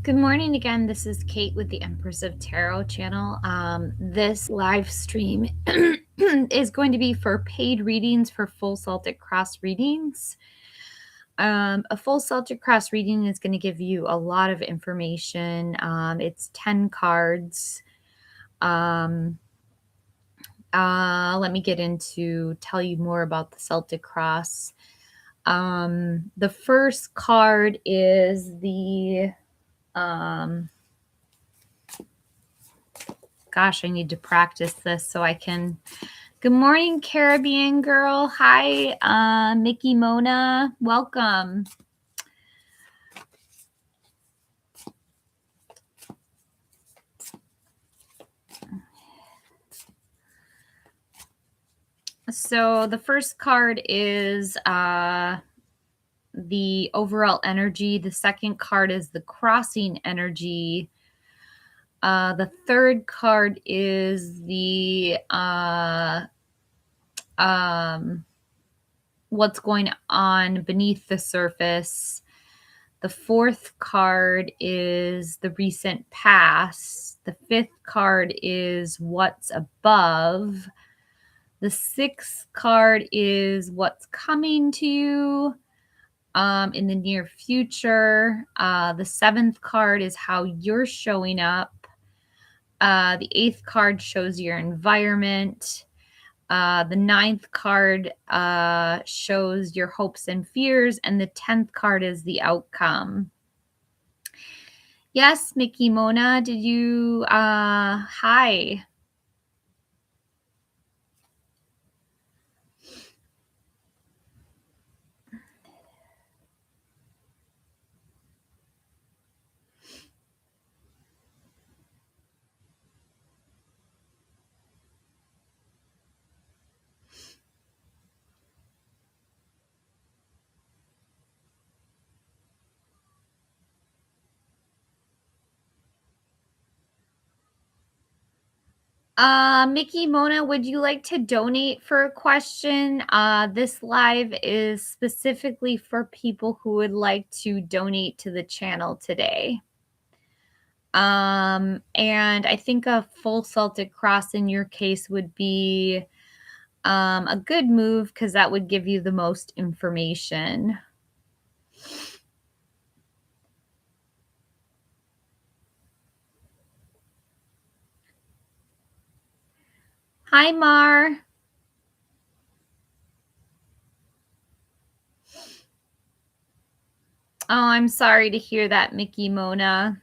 Good morning again. This is Kate with the Empress of Tarot channel. This live stream is going to be for paid readings for full Celtic Cross readings. A full Celtic Cross reading is going to give you a lot of information. It's 10 cards. Let me get into tell you more about the Celtic Cross. The first card is the gosh, I need to practice this so I can. Good morning, Caribbean girl. Hi, Mickey Mona. Welcome. So the first card is the overall energy. The second card is the crossing energy. The third card is the what's going on beneath the surface. The fourth card is the recent past. The fifth card is what's above. The sixth card is what's coming to you in the near future. The seventh card is how you're showing up. The eighth card shows your environment. The ninth card shows your hopes and fears, and the 10th card is the outcome. Yes, Mickey Mona, did you, hi. Mickey Mona, would you like to donate for a question? This live is specifically for people who would like to donate to the channel today. And I think a full Celtic Cross in your case would be a good move because that would give you the most information. Hi, Mar. Oh, I'm sorry to hear that, Mickey Mona.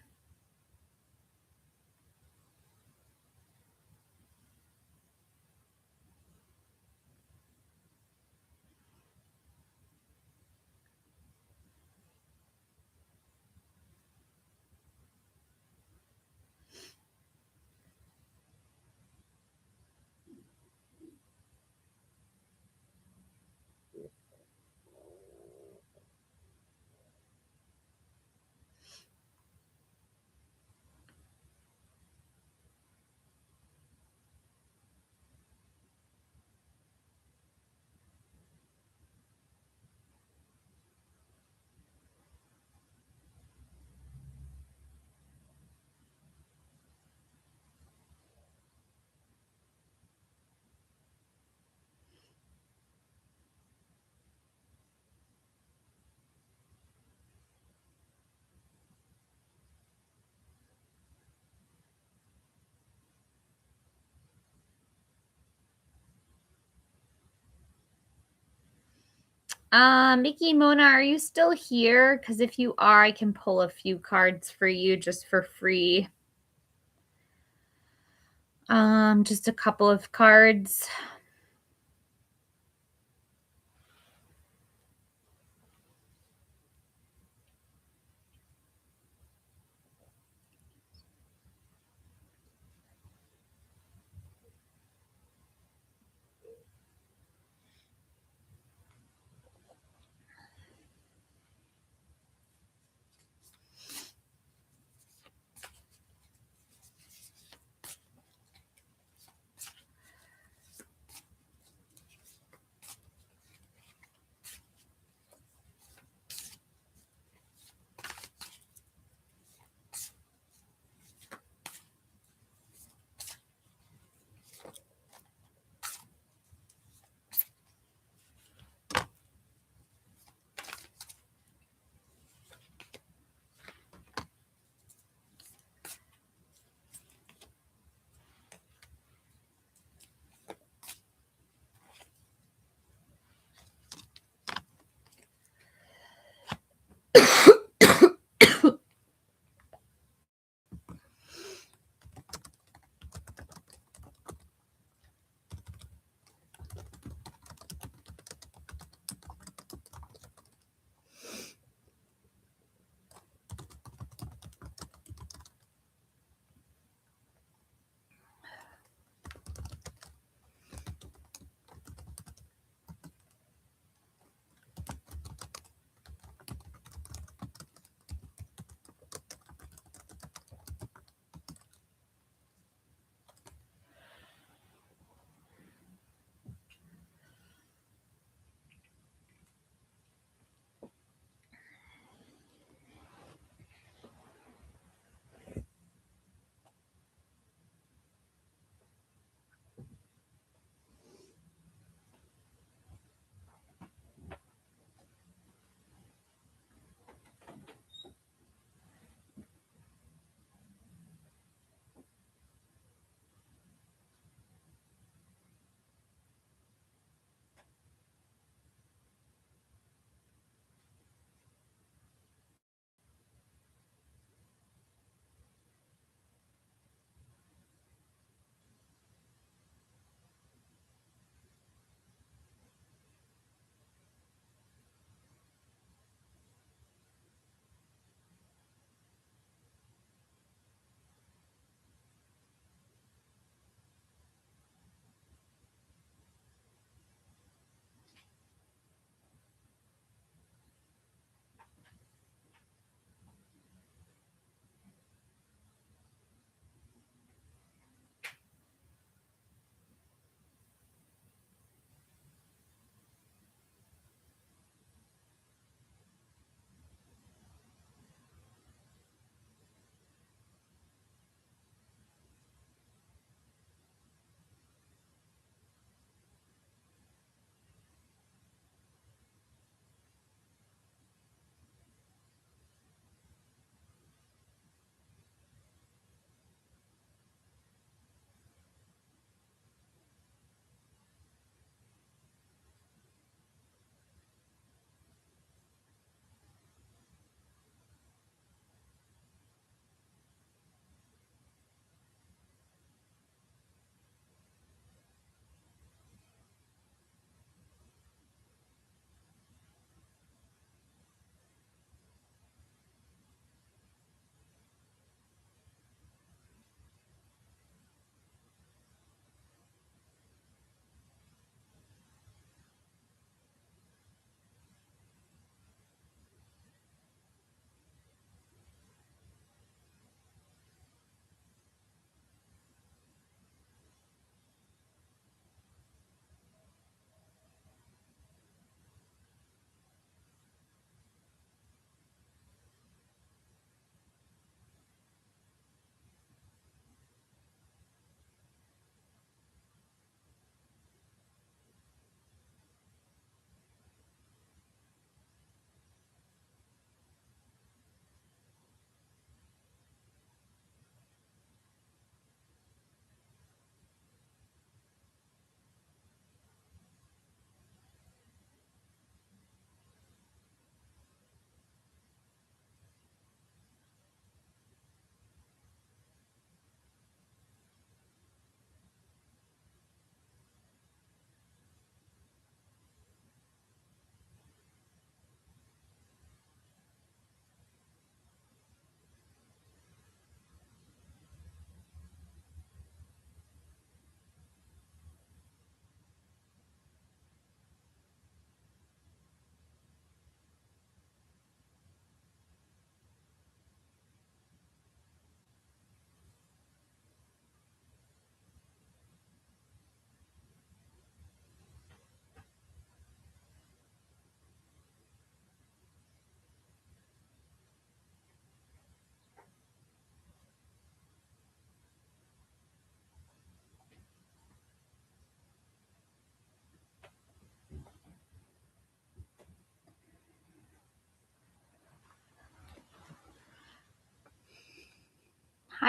Mickey Mona, are you still here? Because if you are, I can pull a few cards for you just for free. Just a couple of cards.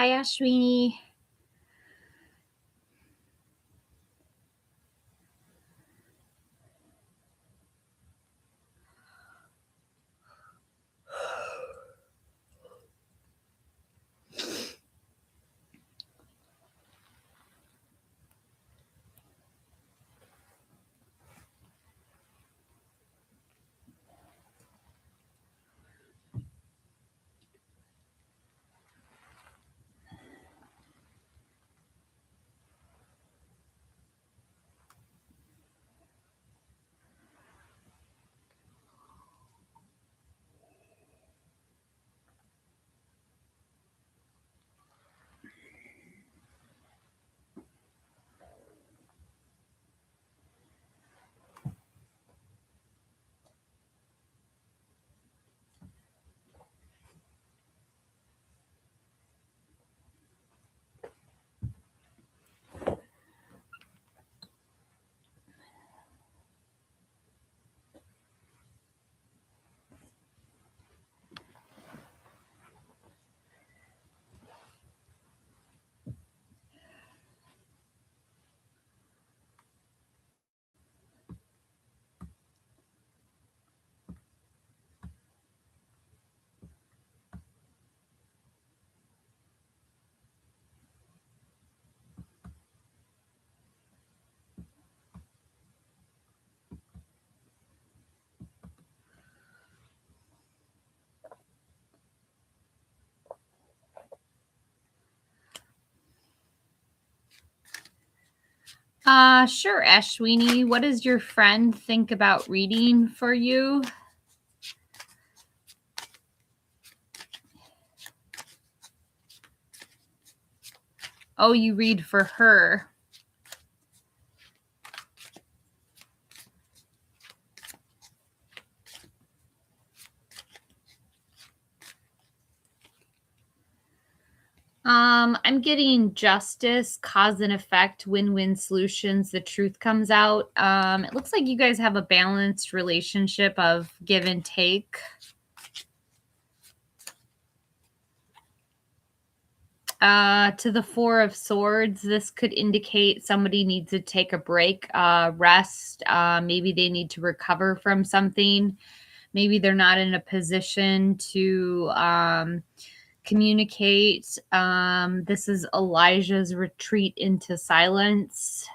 Hi, Ashwini. Sure, Ashwini. What does your friend think about reading for you? Oh, you read for her. I'm getting justice, cause and effect, win-win solutions. The truth comes out. It looks like you guys have a balanced relationship of give and take. To the Four of Swords, this could indicate somebody needs to take a break, rest. Maybe they need to recover from something. Maybe they're not in a position to communicate. This is Elijah's retreat into silence.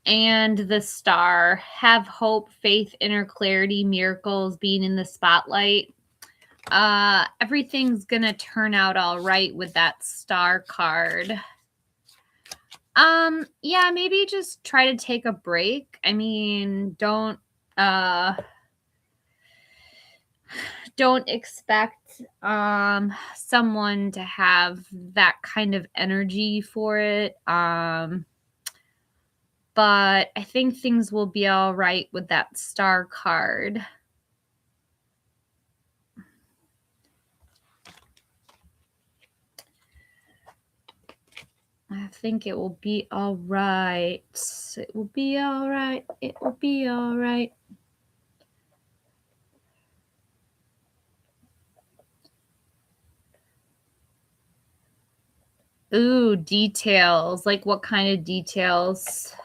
And the Star, have hope, faith, inner clarity, miracles, being in the spotlight. Everything's gonna turn out all right with that Star card. Yeah, maybe just try to take a break. I mean, don't expect someone to have that kind of energy for it. But I think things will be all right with that Star card. I think it will be all right. It will be all right. It will be all right. Ooh, details. Like what kind of details?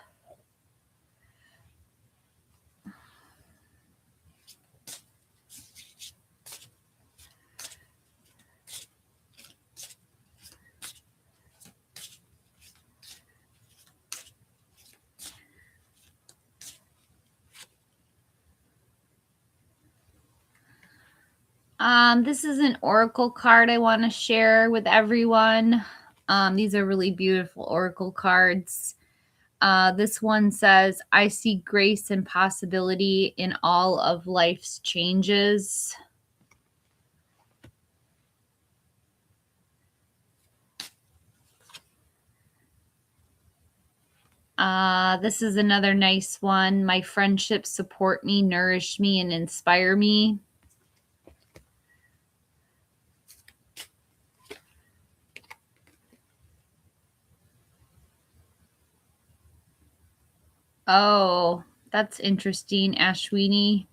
This is an oracle card I want to share with everyone. These are really beautiful oracle cards. This one says, I see grace and possibility in all of life's changes. This is another nice one. My friendships support me, nourish me, and inspire me. Oh, that's interesting, Ashwini.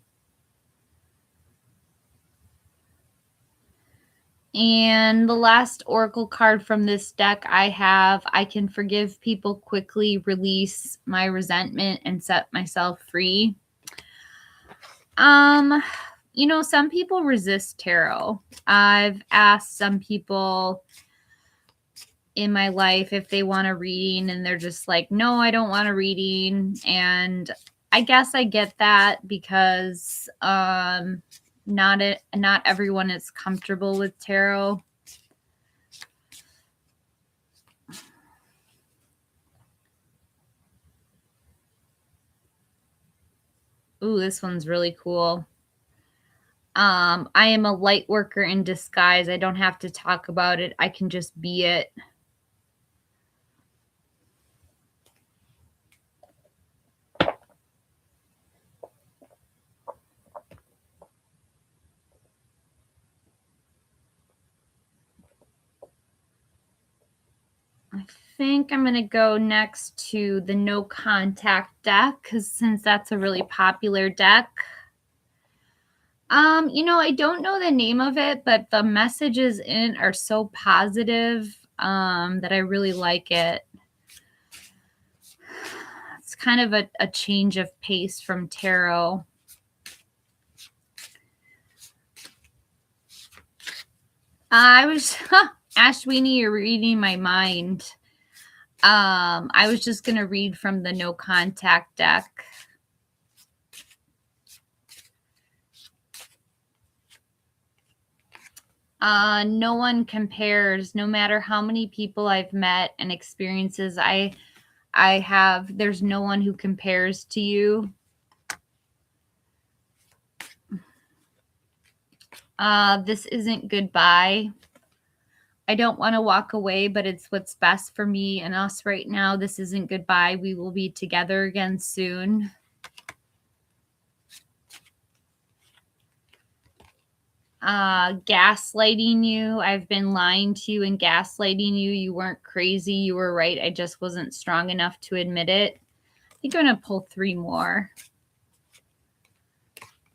And the last oracle card from this deck I have, I can forgive people quickly, release my resentment, and set myself free. You know, some people resist tarot. I've asked some people in my life if they want a reading, and they're just like, no, I don't want a reading. And I guess I get that because not everyone is comfortable with tarot. Ooh, this one's really cool. I am a light worker in disguise. I don't have to talk about it. I can just be it. I think I'm going to go next to the no contact deck, because since that's a really popular deck. You know, I don't know the name of it, but the messages in it are so positive that I really like it. It's kind of a change of pace from tarot. I was, Ashwini, you're reading my mind. I was just going to read from the no contact deck. No one compares. No matter how many people I've met and experiences I have, there's no one who compares to you. This isn't goodbye. I don't want to walk away, but it's what's best for me and us right now. This isn't goodbye. We will be together again soon. Gaslighting you. I've been lying to you and gaslighting you. You weren't crazy. You were right. I just wasn't strong enough to admit it. I think I'm going to pull 3 more.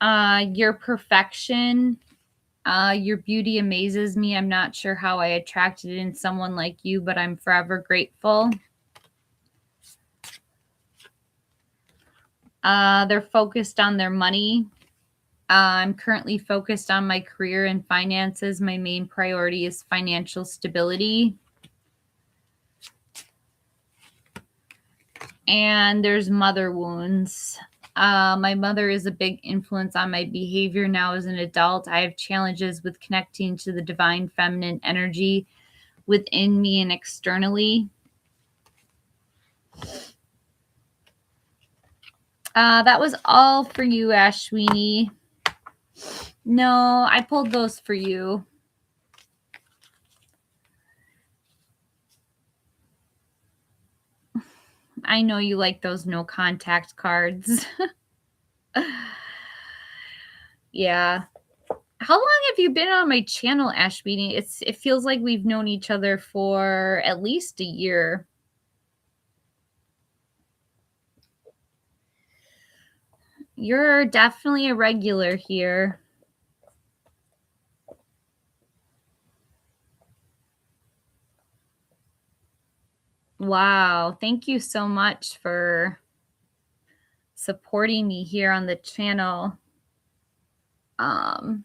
Your perfection. Your beauty amazes me. I'm not sure how I attracted it in someone like you, but I'm forever grateful. They're focused on their money. I'm currently focused on my career and finances. My main priority is financial stability. And there's mother wounds. My mother is a big influence on my behavior now as an adult. I have challenges with connecting to the divine feminine energy within me and externally. That was all for you, Ashwini. No, I pulled those for you. I know you like those no contact cards. Yeah. How long have you been on my channel, Ashwini? It feels like we've known each other for at least a year. You're definitely a regular here. Wow. Thank you so much for supporting me here on the channel. Oh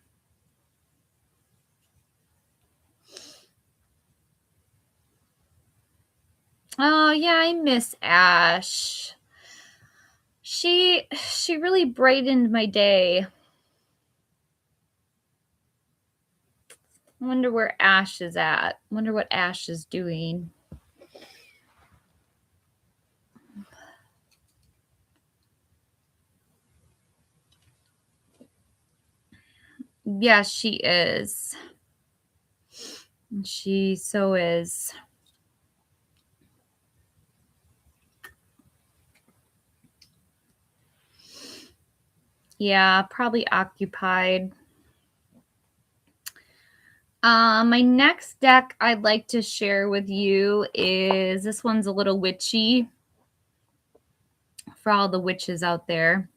yeah, I miss Ash. She really brightened my day. I wonder where Ash is at. Wonder what Ash is doing. Yes, she is. She so is. Yeah, probably occupied. My next deck I'd like to share with you is, this one's a little witchy for all the witches out there.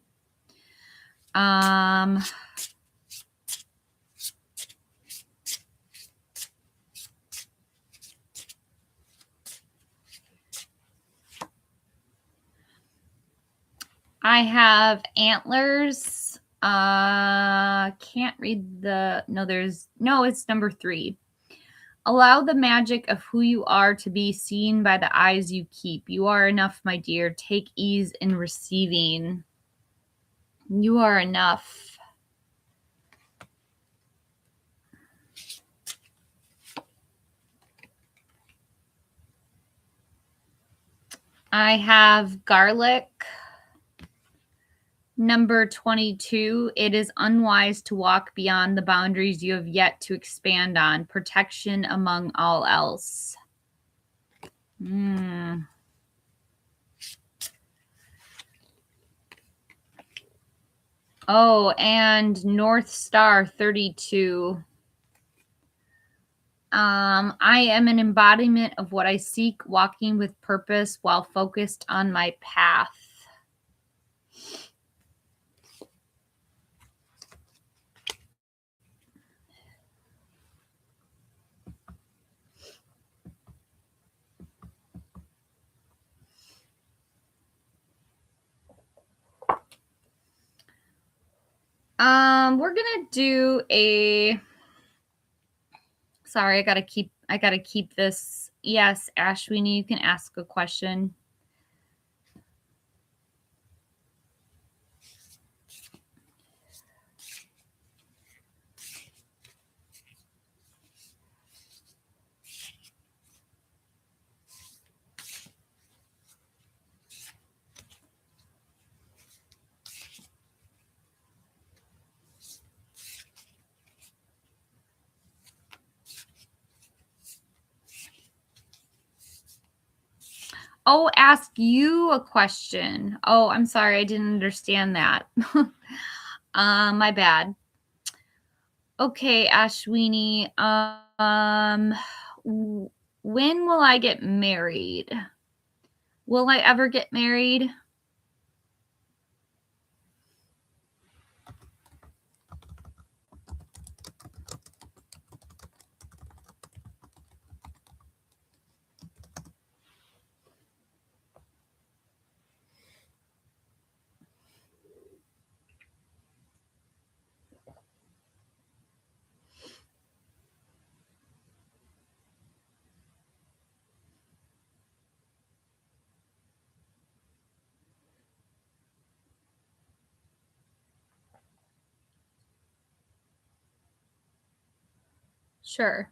I have antlers. Can't read the, no, it's number 3. Allow the magic of who you are to be seen by the eyes you keep. You are enough, my dear. Take ease in receiving. You are enough. I have garlic. Number 22, it is unwise to walk beyond the boundaries you have yet to expand on. Protection among all else. Oh, and North Star 32. I am an embodiment of what I seek, walking with purpose while focused on my path. We're gonna do a. Sorry, I gotta keep this. Yes, Ashwini, you can ask a question. Oh, ask you a question. Oh, I'm sorry, I didn't understand that. My bad. Okay, Ashwini. When will I get married? Will I ever get married? Sure.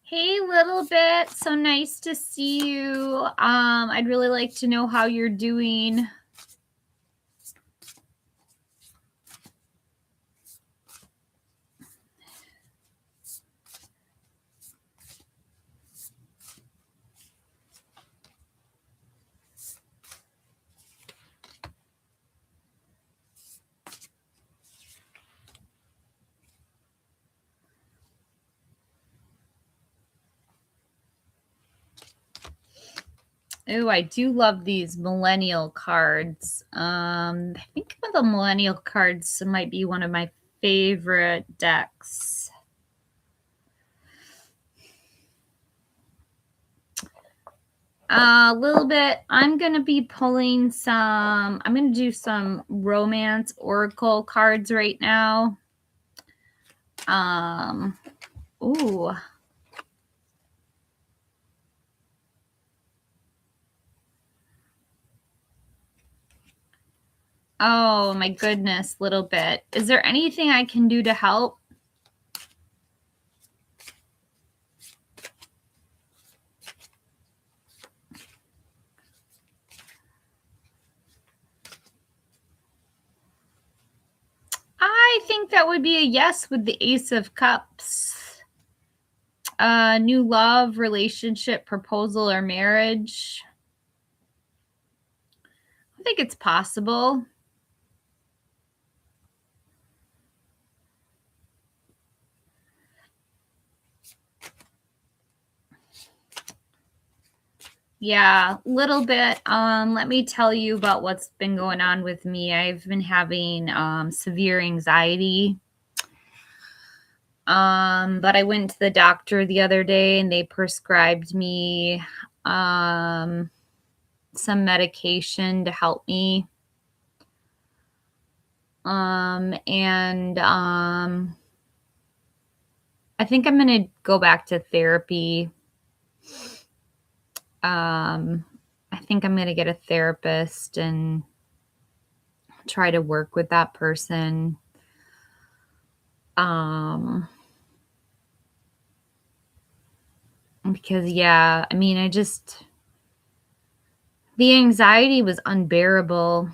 Hey, little bit. So nice to see you. I'd really like to know how you're doing. Oh, I do love these millennial cards. I think the millennial cards might be one of my favorite decks. A little bit. I'm going to be pulling some, I'm going to do some romance oracle cards right now. Ooh. Oh my goodness, little bit. Is there anything I can do to help? I think that would be a yes with the Ace of Cups. New love, relationship, proposal, or marriage. I think it's possible. Yeah, little bit. Let me tell you about what's been going on with me. I've been having severe anxiety. But I went to the doctor the other day and they prescribed me um some medication to help me. And I think I'm gonna go back to therapy. Um, I think I'm gonna get a therapist and try to work with that person. Um, because yeah, I mean, the anxiety was unbearable.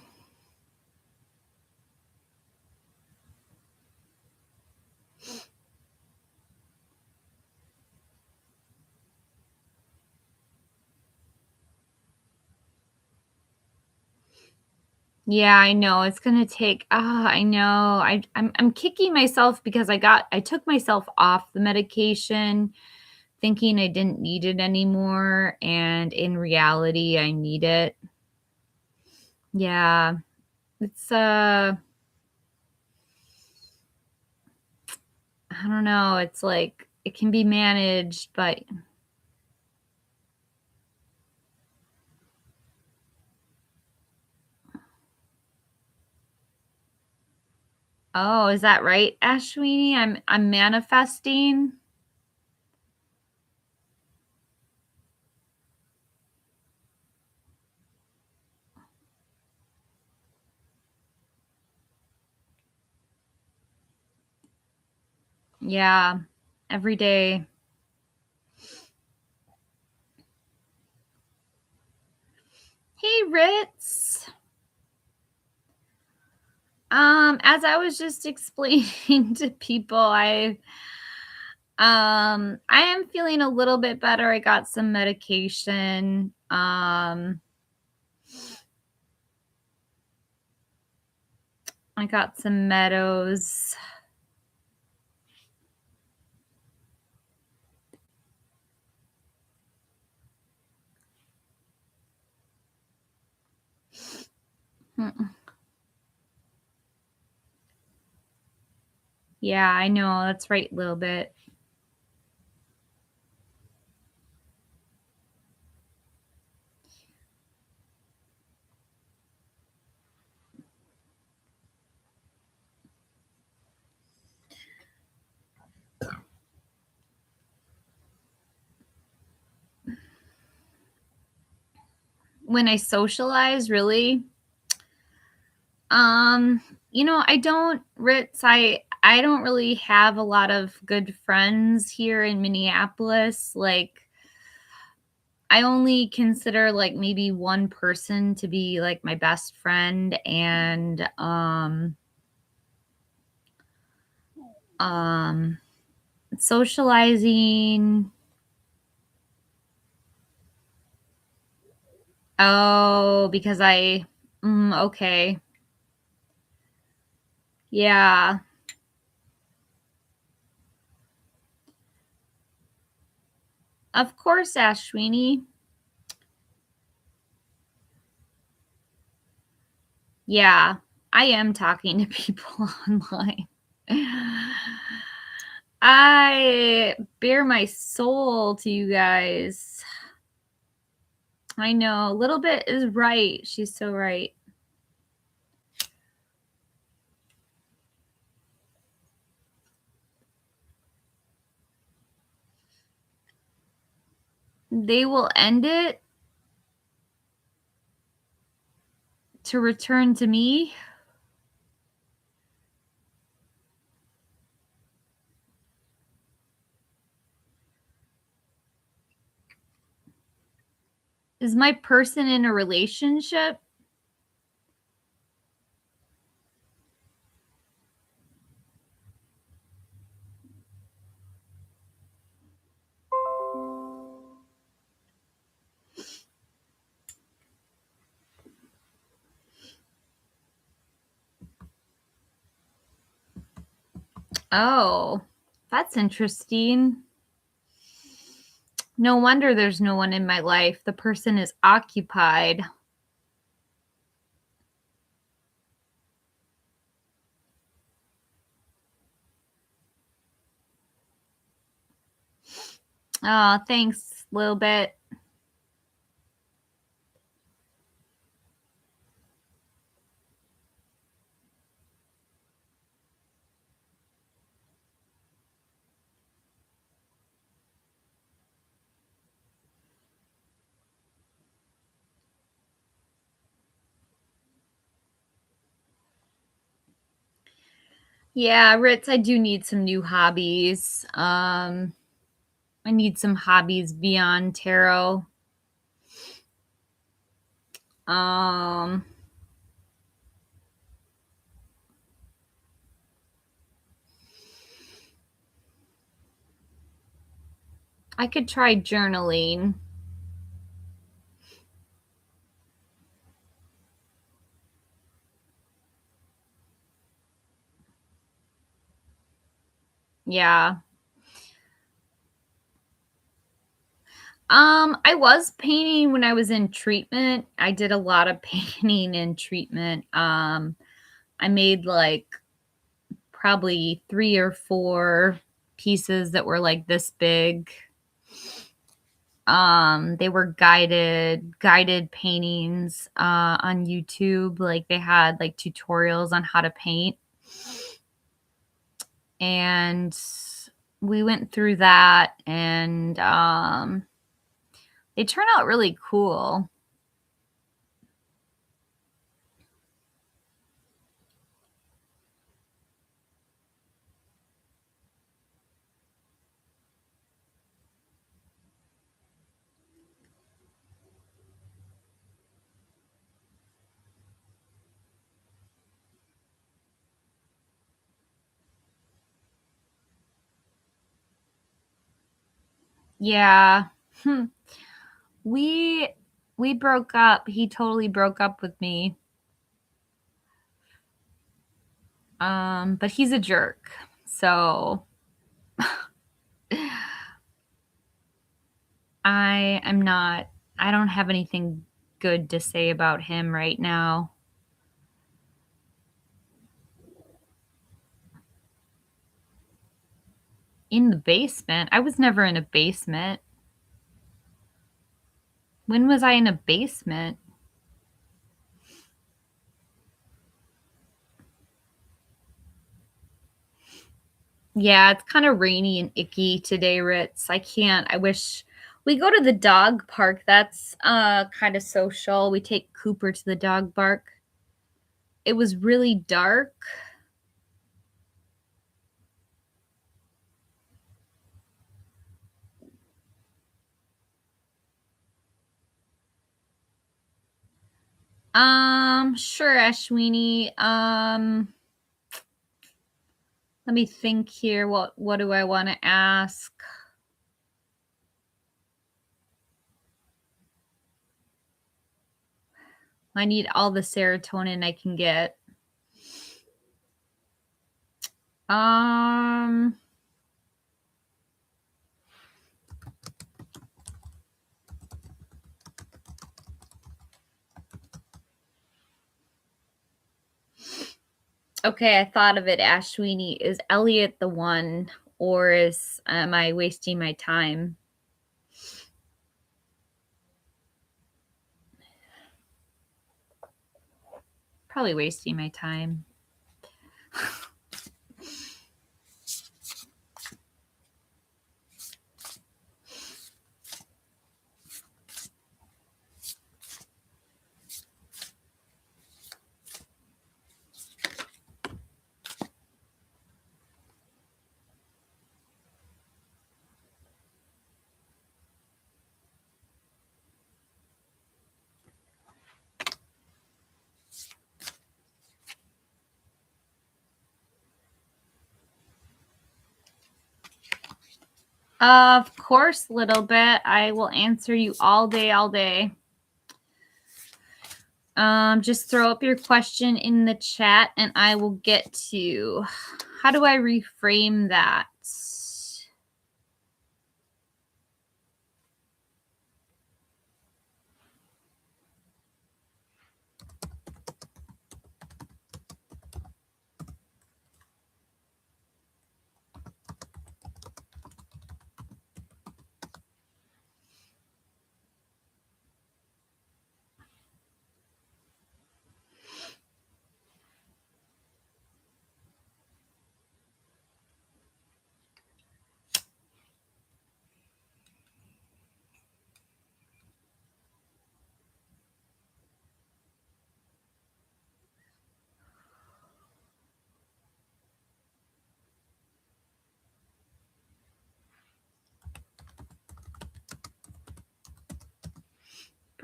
Yeah, I know. It's gonna take I know. I'm kicking myself because I took myself off the medication thinking I didn't need it anymore, and in reality, I need it. Yeah. It's I don't know. It's like it can be managed, but oh, is that right, Ashwini? I'm manifesting. Yeah, every day. Hey, Ritz. As I was just explaining to people, I am feeling a little bit better. I got some medication. I got some Meadows. Mm. Yeah, I know. That's right, a little bit. When I socialize, really, um, I don't, Ritz, I don't really have a lot of good friends here in Minneapolis. Like, I only consider like maybe one person to be like my best friend, and um socializing. Oh, because okay. Yeah. Of course, Ashwini. Yeah. I am talking to people online. I bare my soul to you guys. I know. A little bit is right. She's so right. They will end it to return to me. Is my person in a relationship? Oh, that's interesting. No wonder there's no one in my life. The person is occupied. Oh, thanks, little bit. Yeah, Ritz, I do need some new hobbies. I need some hobbies beyond tarot. Um, I could try journaling. Yeah. I was painting when I was in treatment. I did a lot of painting in treatment. I made like probably 3 or 4 pieces that were like this big. They were guided paintings on YouTube. Like they had like tutorials on how to paint. And we went through that and they turn out really cool. Yeah. Hmm. We we broke up. He totally broke up with me. But he's a jerk. So I'm not I don't have anything good to say about him right now. In the basement? I was never in a basement. When was I in a basement? Yeah, it's kind of rainy and icky today, Ritz. I can't. I wish we go to the dog park. That's kind of social. We take Cooper to the dog park. It was really dark. Sure, Ashwini. Let me think here. What do I want to ask? I need all the serotonin I can get. Um Okay, I thought of it, Ashwini. Is Elliot the one, or am I wasting my time? Probably wasting my time. Of course, little bit. I will answer you all day, all day. Just throw up your question in the chat and I will get to. How do I reframe that?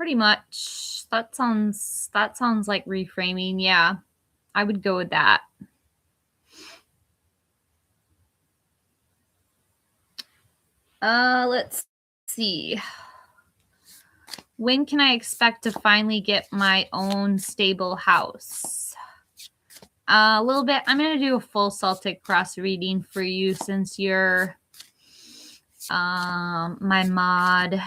Pretty much. That sounds like reframing. Yeah. I would go with that. Let's see. When can I expect to finally get my own stable house? A little bit. I'm going to do a full Celtic cross reading for you since you're my mod.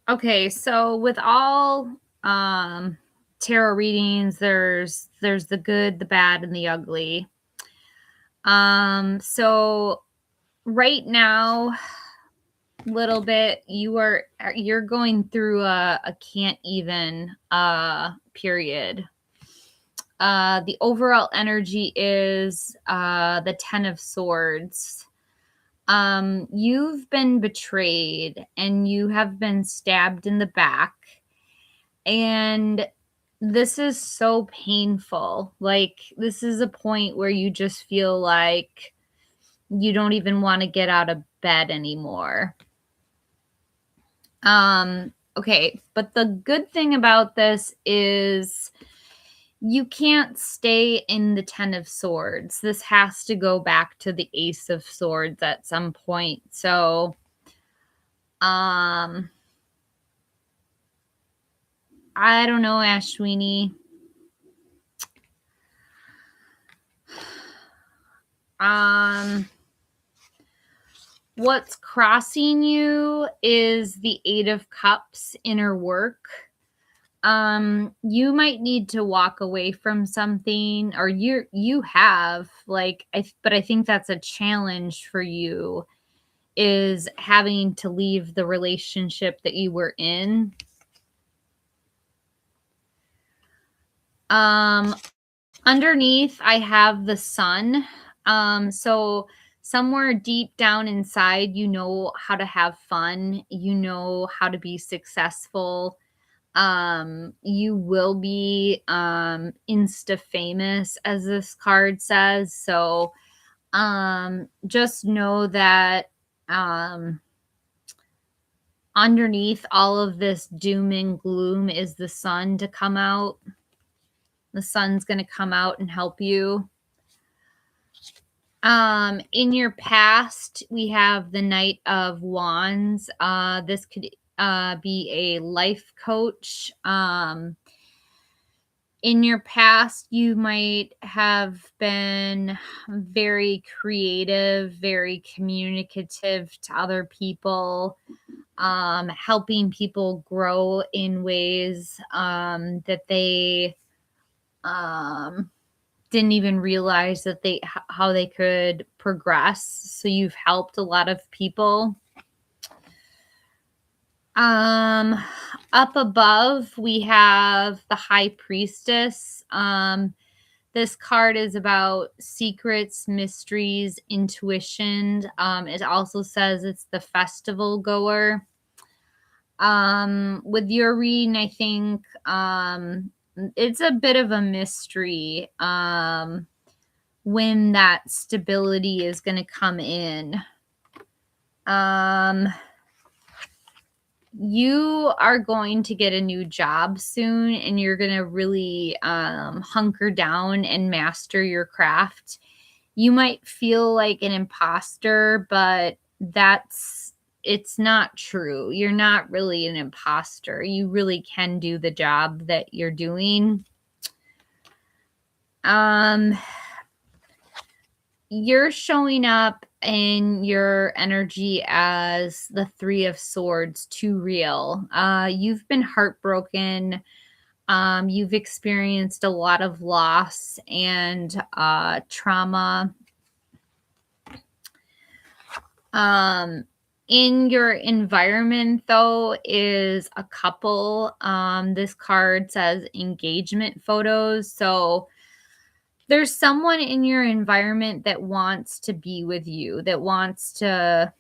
Okay, so with all tarot readings, there's the good, the bad, and the ugly. So right now, little bit, you're going through a can't even period. The overall energy is the 10 of Swords. You've been betrayed and you have been stabbed in the back. And this is so painful. Like, this is a point where you just feel like you don't even want to get out of bed anymore. Okay, but the good thing about this is you can't stay in the 10 of Swords. This has to go back to the Ace of Swords at some point. So, I don't know, Ashwini. What's crossing you is the 8 of Cups, inner work. You might need to walk away from something, or you have, like, but I think that's a challenge for you, is having to leave the relationship that you were in. Underneath, I have the Sun. So somewhere deep down inside, you know how to have fun. You know how to be successful. You will be insta famous, as this card says. So just know that underneath all of this doom and gloom is the Sun to come out. The Sun's going to come out and help you. In your past, we have the Knight of Wands. This could be a life coach. In your past, you might have been very creative, very communicative to other people, helping people grow in ways that they didn't even realize that how they could progress. So you've helped a lot of people. Up above, we have the High Priestess. This card is about secrets, mysteries, intuition. It also says it's the festival goer. With your reading, I think it's a bit of a mystery when that stability is going to come in. You are going to get a new job soon, and you're going to really hunker down and master your craft. You might feel like an imposter, but it's not true. You're not really an imposter. You really can do the job that you're doing. You're showing up in your energy as the Three of Swords, too real. You've been heartbroken. You've experienced a lot of loss and trauma. Um, in your environment, though, is a couple. This card says engagement photos. So there's someone in your environment that wants to be with you, that wants to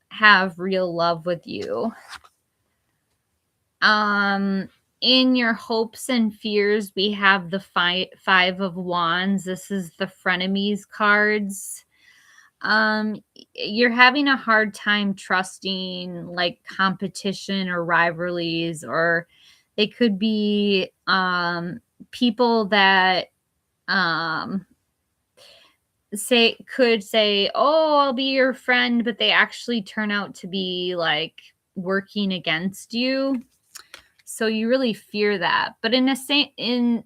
have real love with you. Um, in your hopes and fears, we have the five of wands. This is the frenemies cards. You're having a hard time trusting like competition or rivalries, or they could be people that um say, "Oh, I'll be your friend," but they actually turn out to be like working against you. So you really fear that. But in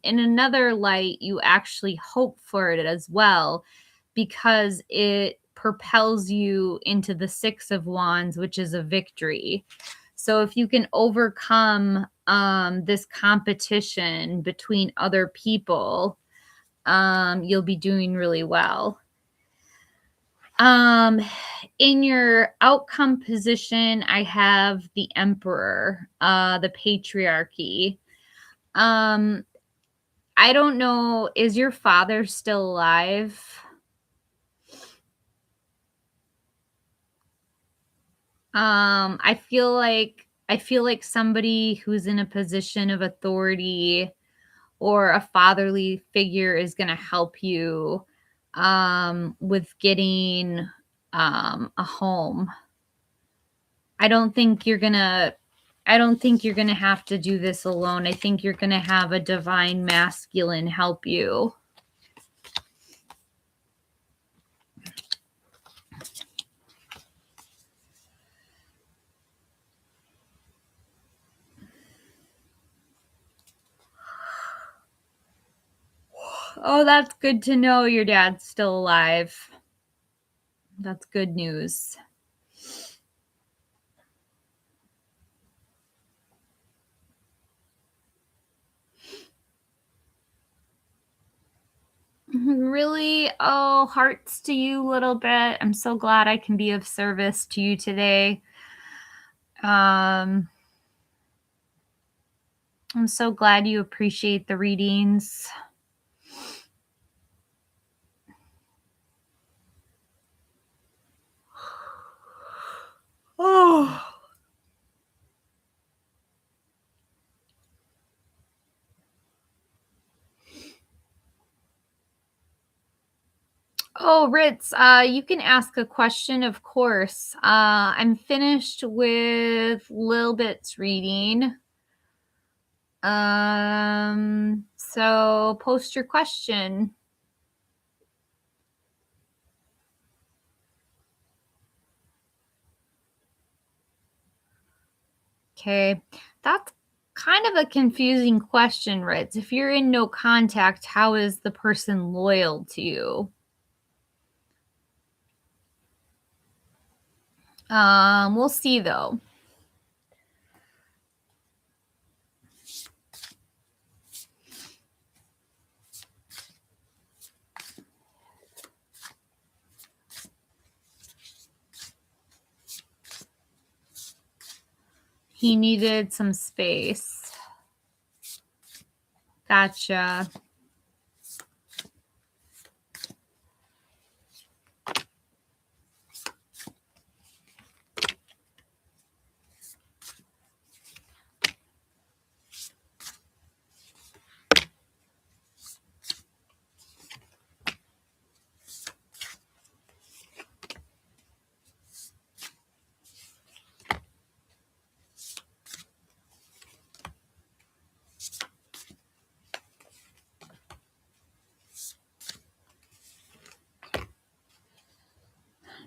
another light, you actually hope for it as well, because it propels you into the Six of Wands, which is a victory. So if you can overcome this competition between other people, you'll be doing really well. Um, in your outcome position, I have the Emperor, the patriarchy. Um, I don't know, is your father still alive? I feel like somebody who's in a position of authority or a fatherly figure is going to help you with getting a home. I don't think you're going to I don't think you're going to have to do this alone. I think you're going to have a divine masculine help you. Oh, that's good to know your dad's still alive. That's good news. Really? Oh, hearts to you a little bit. I'm so glad I can be of service to you today. Um, I'm so glad you appreciate the readings. Oh. Oh, Ritz, you can ask a question, of course. I'm finished with Lil Bit's reading. So post your question. Okay, that's kind of a confusing question, Ritz. If you're in no contact, how is the person loyal to you? We'll see though. He needed some space. Gotcha.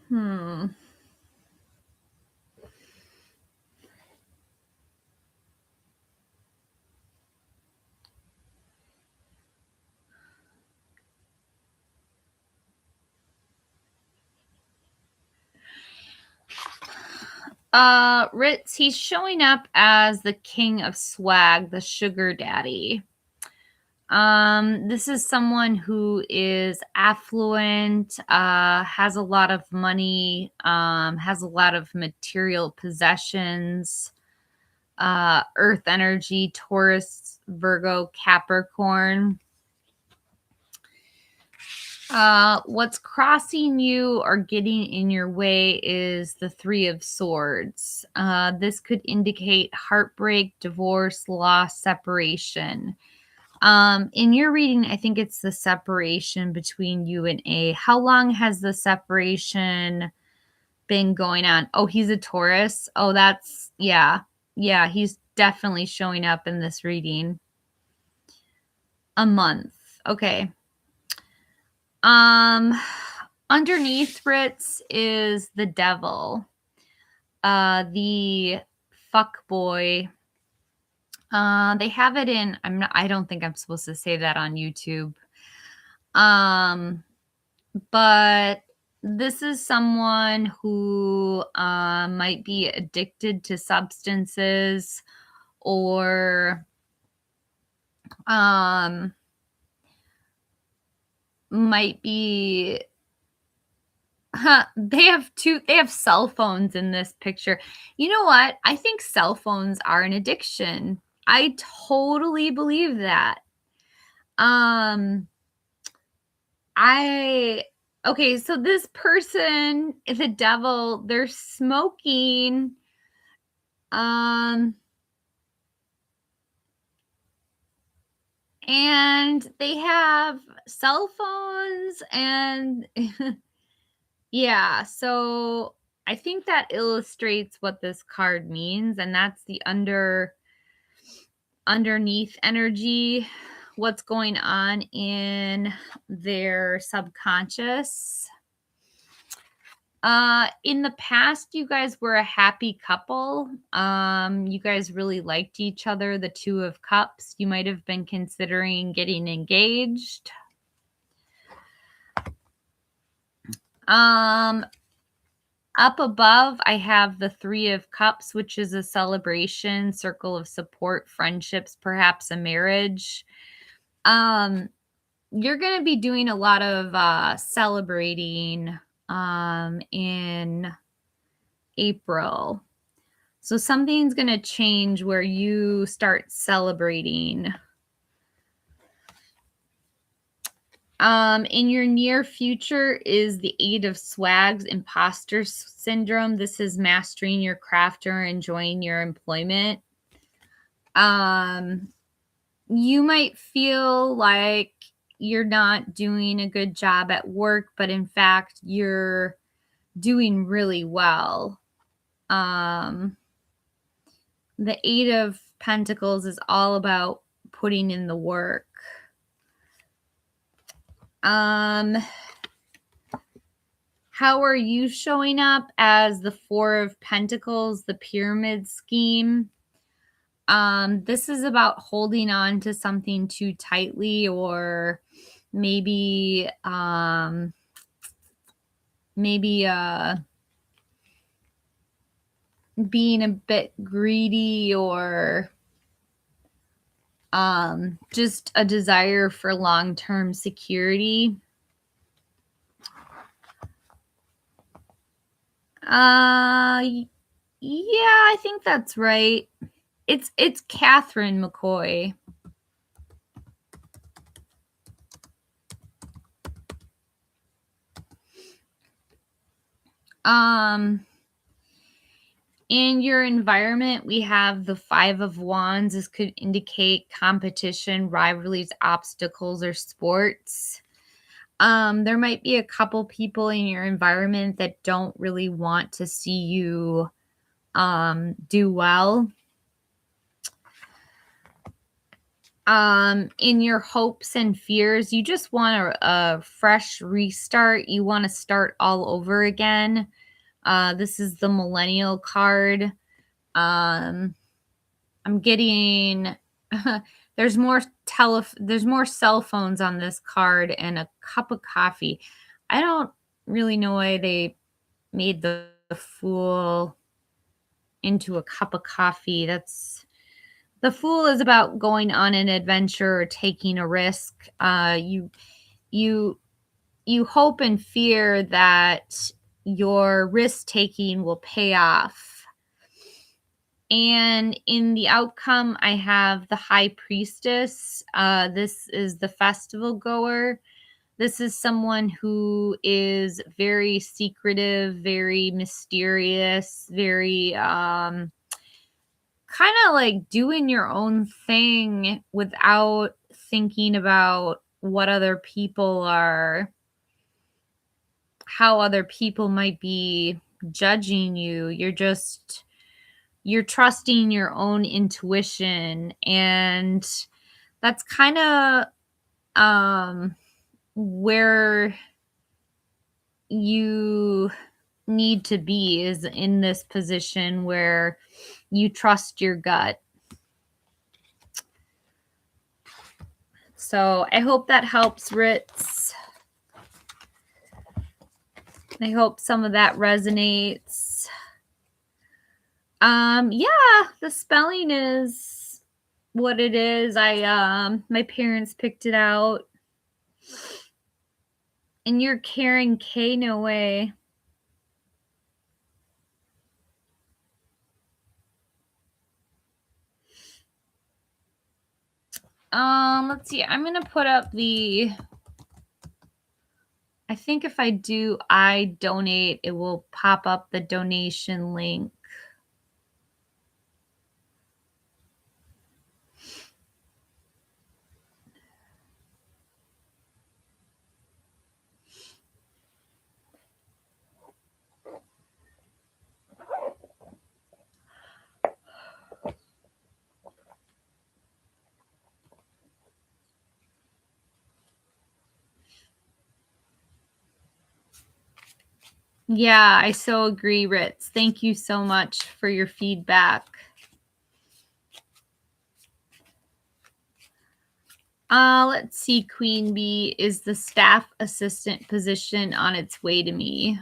Hmm. Ritz, he's showing up as the king of swag, the sugar daddy. This is someone who is affluent, has a lot of money, has a lot of material possessions, earth energy, Taurus, Virgo, Capricorn. What's crossing you or getting in your way is the Three of Swords. This could indicate heartbreak, divorce, loss, separation. In your reading, I think it's the separation between you and A. How long has the separation been going on? Oh, he's a Taurus. Oh, yeah. Yeah, he's definitely showing up in this reading. A month. Okay. Underneath Ritz is the devil. The fuck boy. They have it in, I don't think I'm supposed to say that on YouTube. But this is someone who might be addicted to substances or might be they have cell phones in this picture. You know what? I think cell phones are an addiction. I totally believe that. Okay, so this person, the devil, they're smoking. And they have cell phones and yeah, so I think that illustrates what this card means, and that's the underneath energy, what's going on in their subconscious. In the past, you guys were a happy couple. You guys really liked each other, the Two of Cups. You might have been considering getting engaged. Up above, I have the Three of Cups, which is a celebration, circle of support, friendships, perhaps a marriage. You're going to be doing a lot of celebrating in April. So something's going to change where you start celebrating. In your near future is the Eight of Swags, imposter syndrome. This is mastering your craft or enjoying your employment. You might feel like you're not doing a good job at work, but in fact, you're doing really well. The Eight of Pentacles is all about putting in the work. How are you showing up as the Four of Pentacles, the pyramid scheme? This is about holding on to something too tightly, or maybe being a bit greedy, or just a desire for long-term security. Yeah, I think that's right. It's KATHRYN MCCOY. In your environment, we have the Five of Wands. This could indicate competition, rivalries, obstacles, or sports. There might be a couple people in your environment that don't really want to see you do well. In your hopes and fears, you just want a fresh restart. You want to start all over again. This is the millennial card. I'm getting there's more cell phones on this card and a cup of coffee. I don't really know why they made the Fool into a cup of coffee. The Fool is about going on an adventure or taking a risk. You you hope and fear that your risk taking will pay off. And in the outcome, I have the High Priestess. This is the festival goer. This is someone who is very secretive, very mysterious, very kind of like doing your own thing without thinking about what other people are, how other people might be judging you. You're trusting your own intuition, and that's kind of where you need to be, is in this position where you trust your gut. So I hope that helps, Ritz. I hope some of that resonates. Yeah, the spelling is what it is. My parents picked it out. And you're Karen K, no way. Let's see. I'm gonna put up I think if I do I donate, it will pop up the donation link. Yeah, I so agree, Ritz. Thank you so much for your feedback. Let's see, Queen Bee. Is the staff assistant position on its way to me?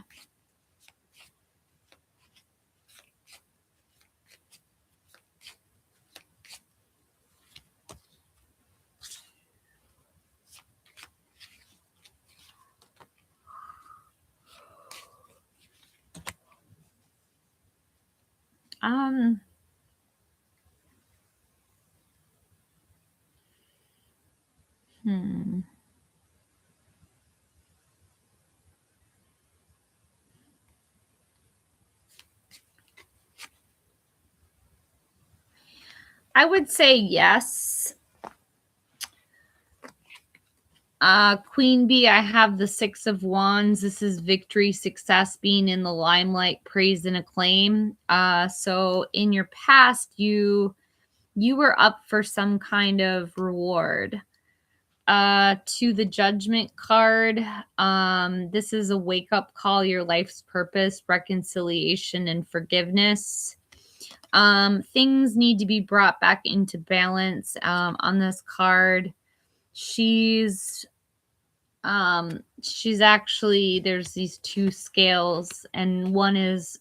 I would say yes. Queen Bee, I have the Six of Wands. This is victory, success, being in the limelight, praise, and acclaim. So in your past, you were up for some kind of reward. To the Judgment card, this is a wake-up call, your life's purpose, reconciliation, and forgiveness. Things need to be brought back into balance. On this card, she's actually, there's these two scales, and one is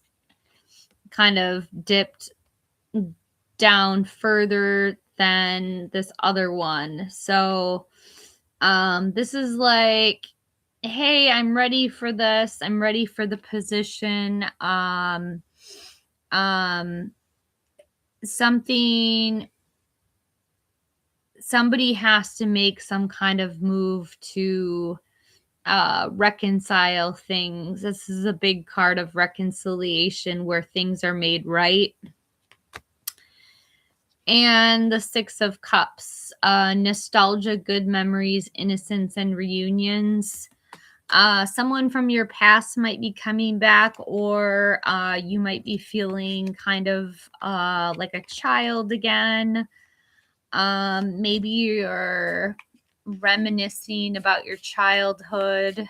kind of dipped down further than this other one. So this is like, hey, I'm ready for this. I'm ready for the position. Somebody has to make some kind of move to reconcile things. This is a big card of reconciliation where things are made right. And the Six of Cups, nostalgia, good memories, innocence, and reunions. Someone from your past might be coming back, or you might be feeling kind of like a child again. Maybe you're reminiscing about your childhood.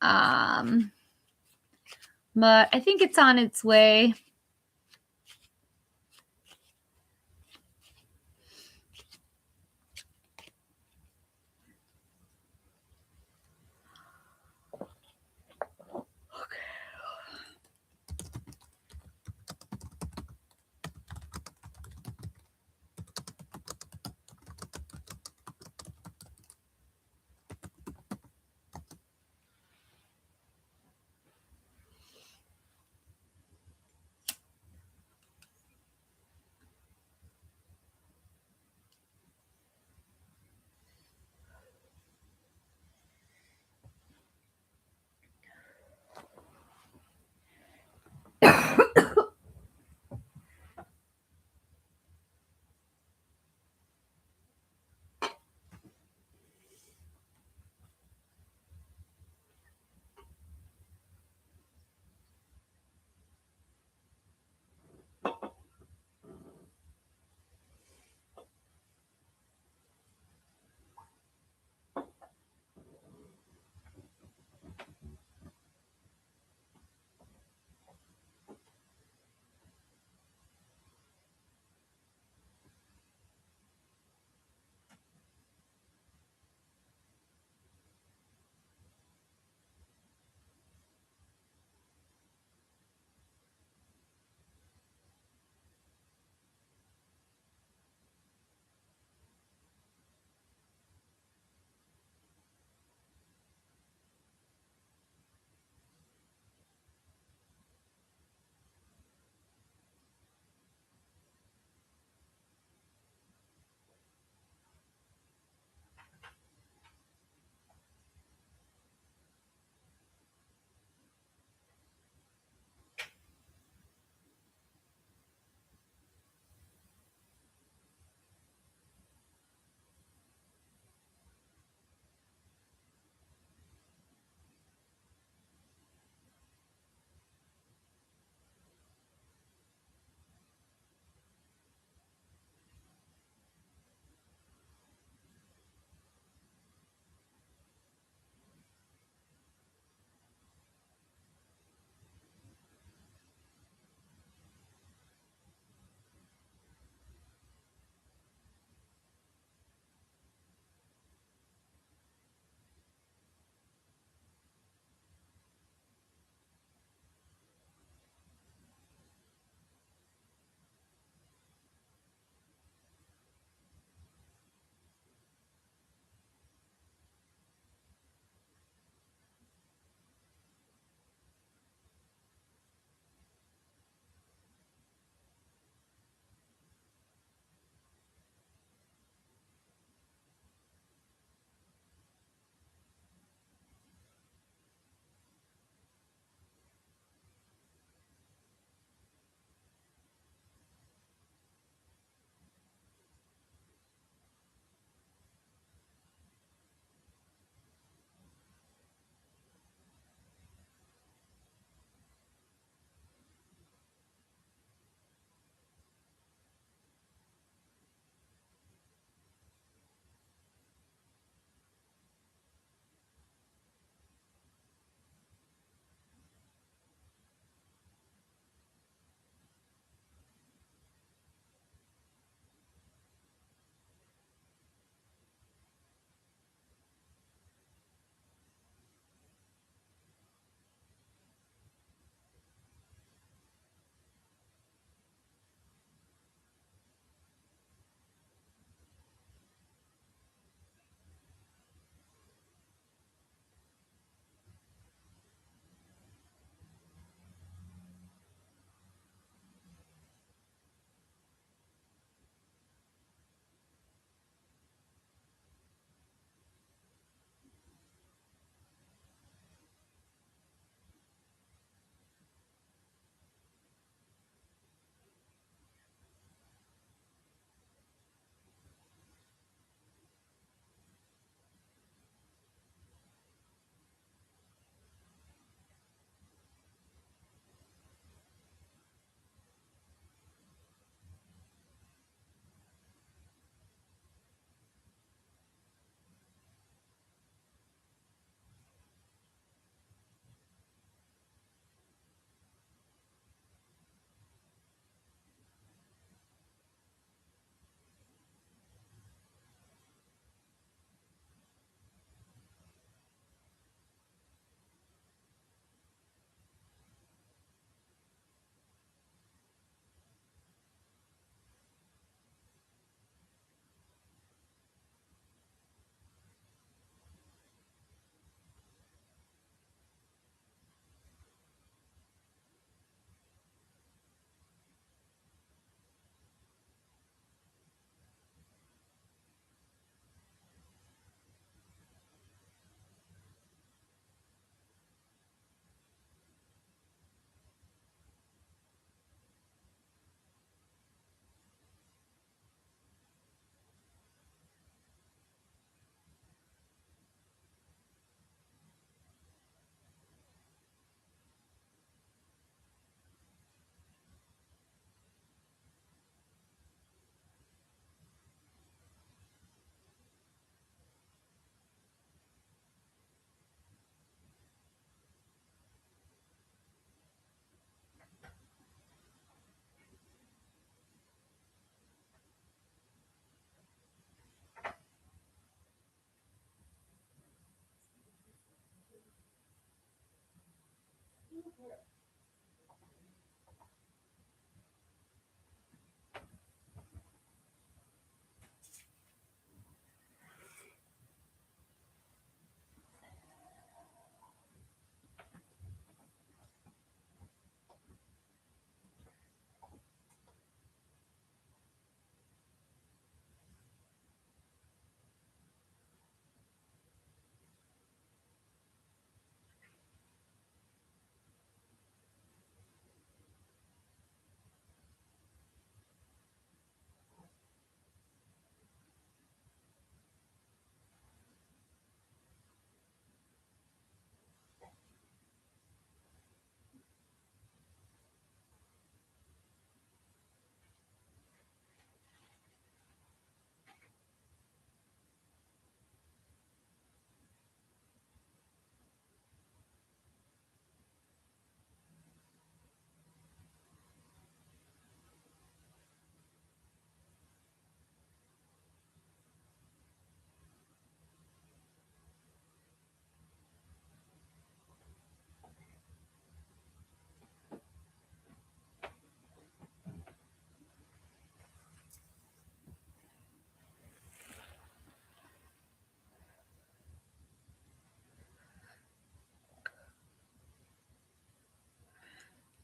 But I think it's on its way.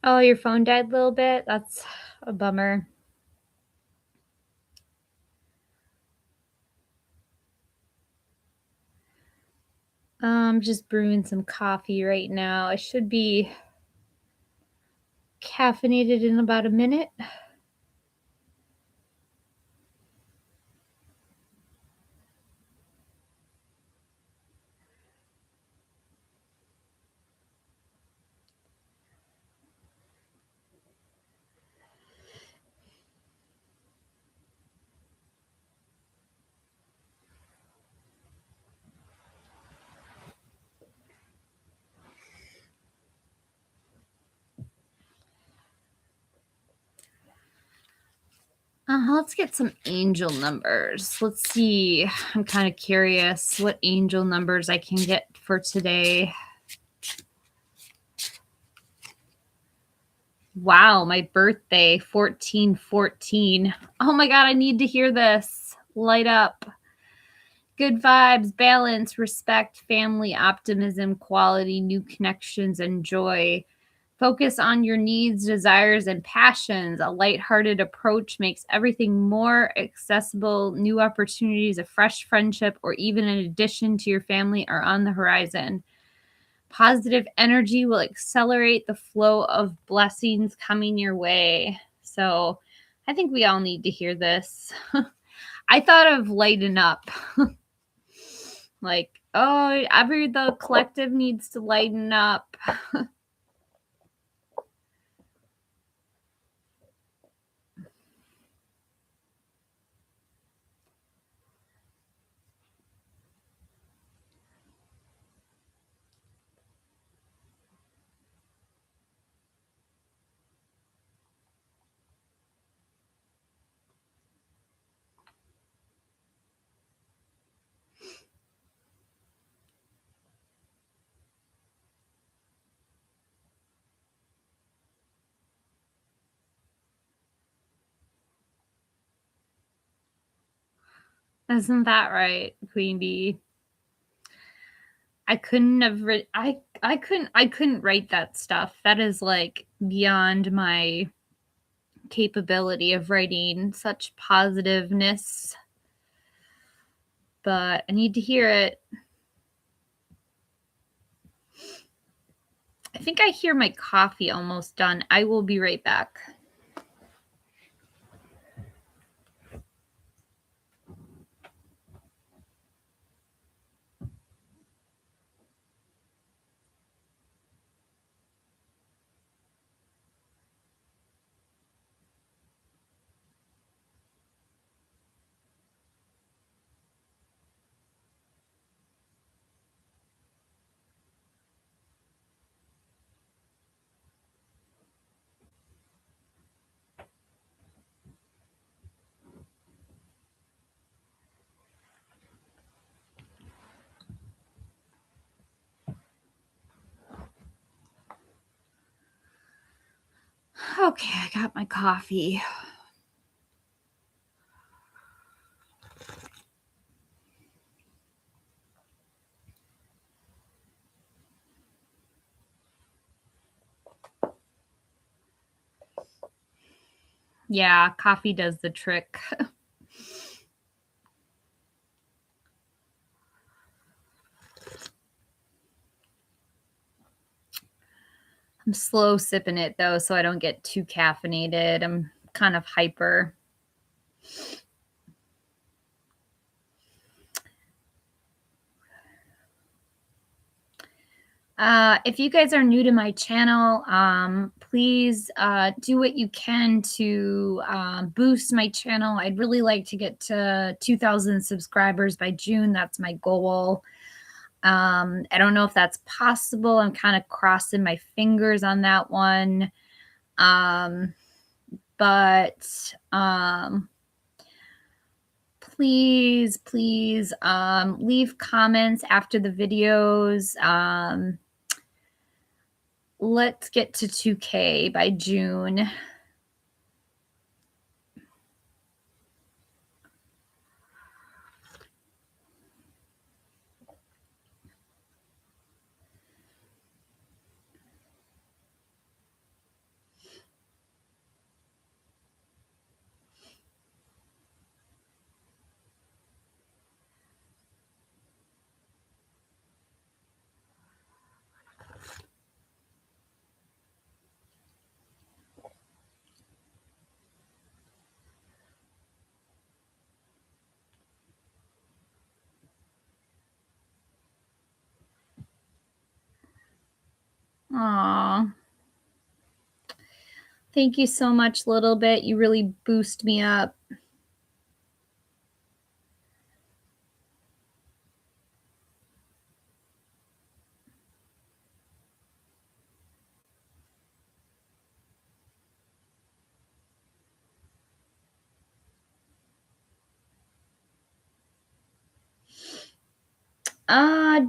Oh, your phone died a little bit? That's a bummer. I'm just brewing some coffee right now. I should be caffeinated in about a minute. Let's get some angel numbers. Let's see. I'm kind of curious what angel numbers I can get for today. Wow, my birthday, 1414. Oh my God, I need to hear this. Light up. Good vibes, balance, respect, family, optimism, quality, new connections, and joy. Focus on your needs, desires, and passions. A lighthearted approach makes everything more accessible. New opportunities, a fresh friendship, or even an addition to your family are on the horizon. Positive energy will accelerate the flow of blessings coming your way. So I think we all need to hear this. I thought of lighten up. Like, oh, the collective needs to lighten up. Isn't that right, Queen Bee? I couldn't have I couldn't write that stuff. That is like beyond my capability of writing such positiveness. But I need to hear it. I think I hear my coffee almost done. I will be right back. Okay, I got my coffee. Yeah, coffee does the trick. I'm slow sipping it though, so I don't get too caffeinated. I'm kind of hyper. If you guys are new to my channel, please do what you can to boost my channel. I'd really like to get to 2,000 subscribers by June. That's my goal. I don't know if that's possible. I'm kind of crossing my fingers on that one. But please leave comments after the videos. Let's get to 2K by June. Aw. Thank you so much, Little Bit. You really boost me up.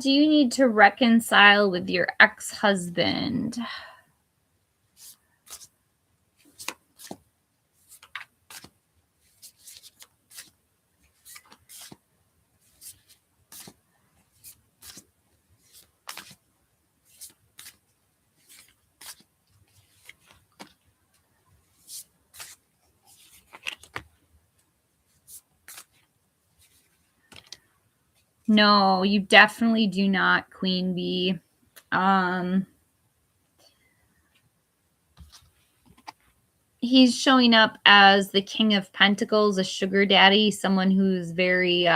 Do you need to reconcile with your ex-husband? No, you definitely do not, Queen Bee. He's showing up as the King of Pentacles, a sugar daddy, someone who's very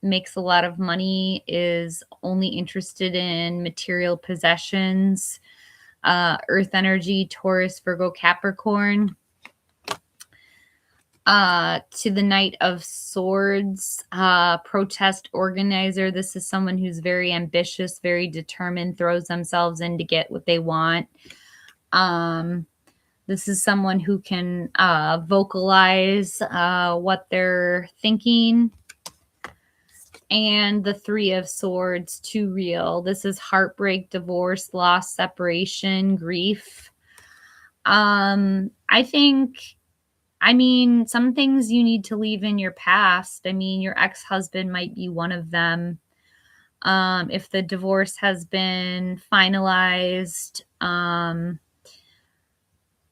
makes a lot of money, is only interested in material possessions, earth energy, Taurus, Virgo, Capricorn. To the Knight of Swords, protest organizer. This is someone who's very ambitious, very determined, throws themselves in to get what they want. This is someone who can vocalize what they're thinking. And the Three of Swords, too real. This is heartbreak, divorce, loss, separation, grief. I mean, some things you need to leave in your past. I mean, your ex-husband might be one of them. If the divorce has been finalized,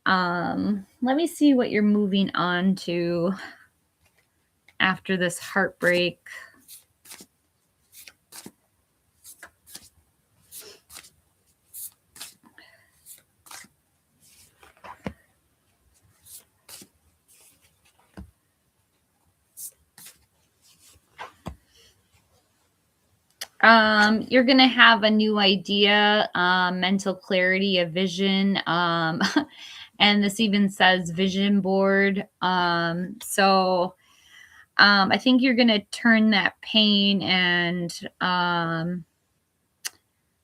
let me see what you're moving on to after this heartbreak. You're going to have a new idea, mental clarity, a vision. And this even says vision board. So I think you're going to turn that pain and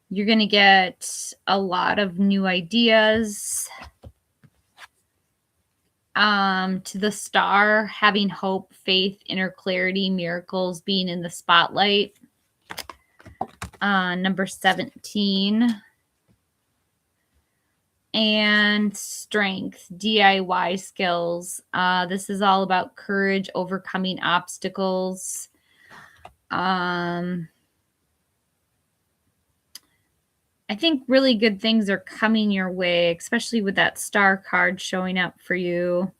you're going to get a lot of new ideas. To the Star, having hope, faith, inner clarity, miracles, being in the spotlight. Number 17. and strength, DIY skills. This is all about courage, overcoming obstacles. I think really good things are coming your way, especially with that star card showing up for you.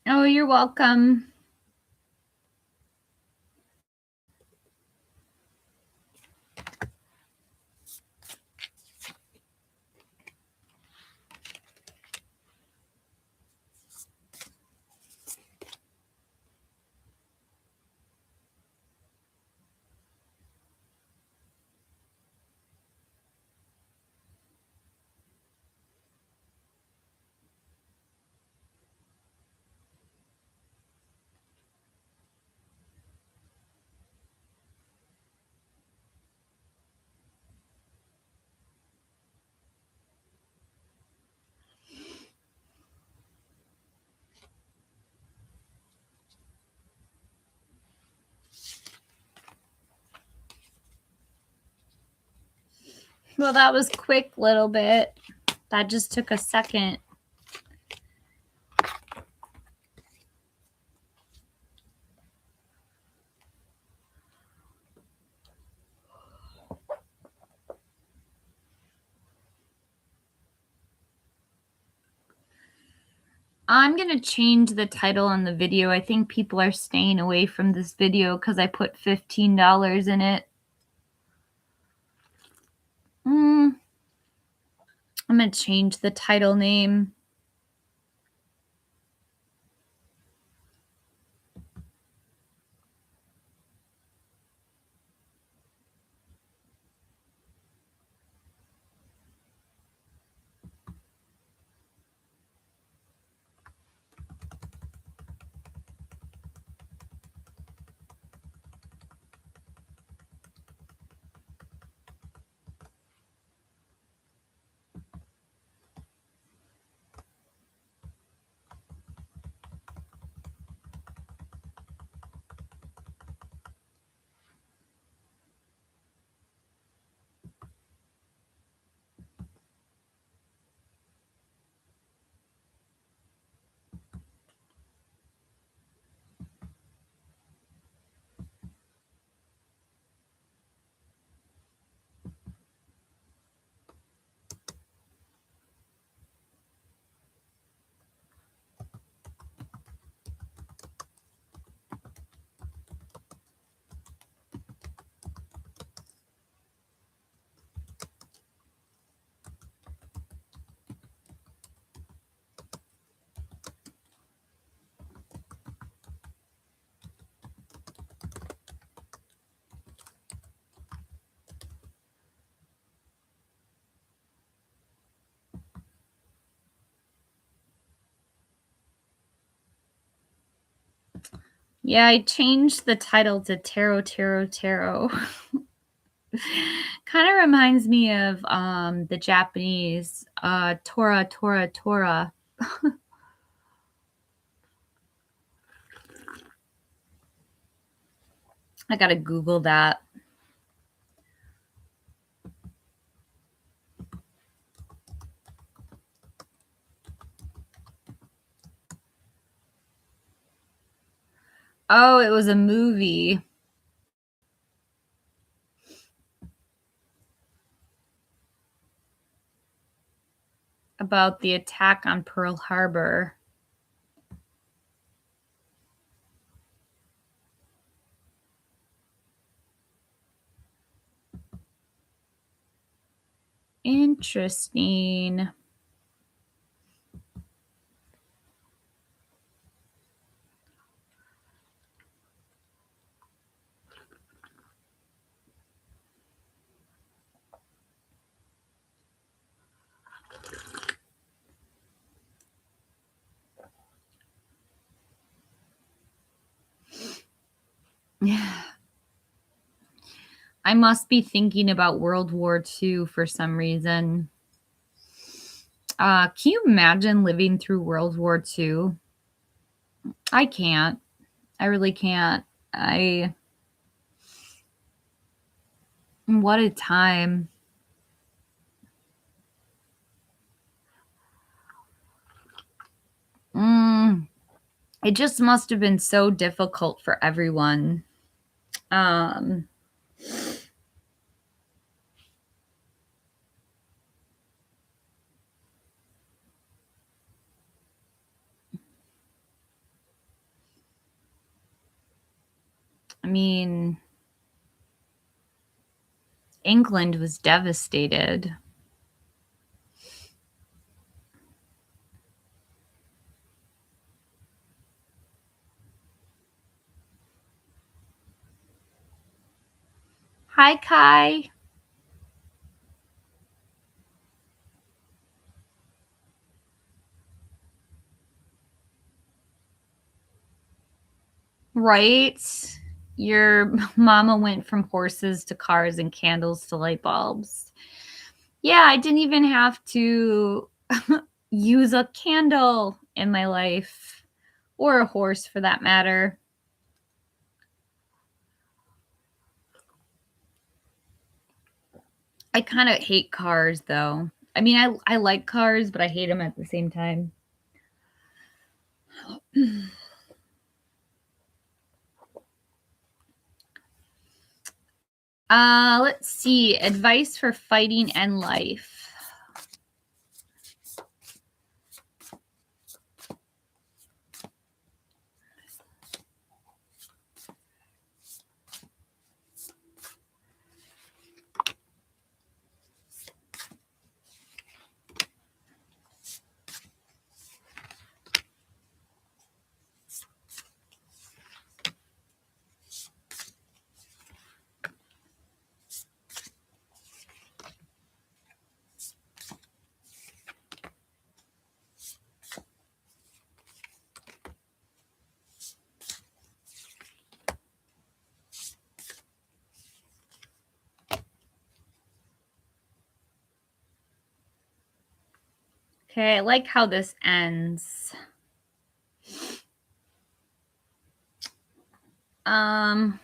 Oh, you're welcome. Well, that was quick little bit. That just took a second. I'm going to change the title on the video. I think people are staying away from this video because I put $15 in it. I'm going to change the title name. Yeah, I changed the title to Tarot, Tarot, Tarot. Kind of reminds me of the Japanese Tora, Tora, Tora. I gotta Google that. Oh, it was a movie. About the attack on Pearl Harbor. Interesting. I must be thinking about World War II for some reason. Can you imagine living through World War II? I can't. I really can't. I What a time. Mm, it just must have been so difficult for everyone. Um, I mean, England was devastated. Hi, Kai. Right? Your mama went from horses to cars and candles to light bulbs. Yeah, I didn't even have to use a candle in my life, or a horse for that matter. I kind of hate cars though. I mean, I like cars, but I hate them at the same time. Let's see. Advice for fighting and life. Okay, I like how this ends. Um,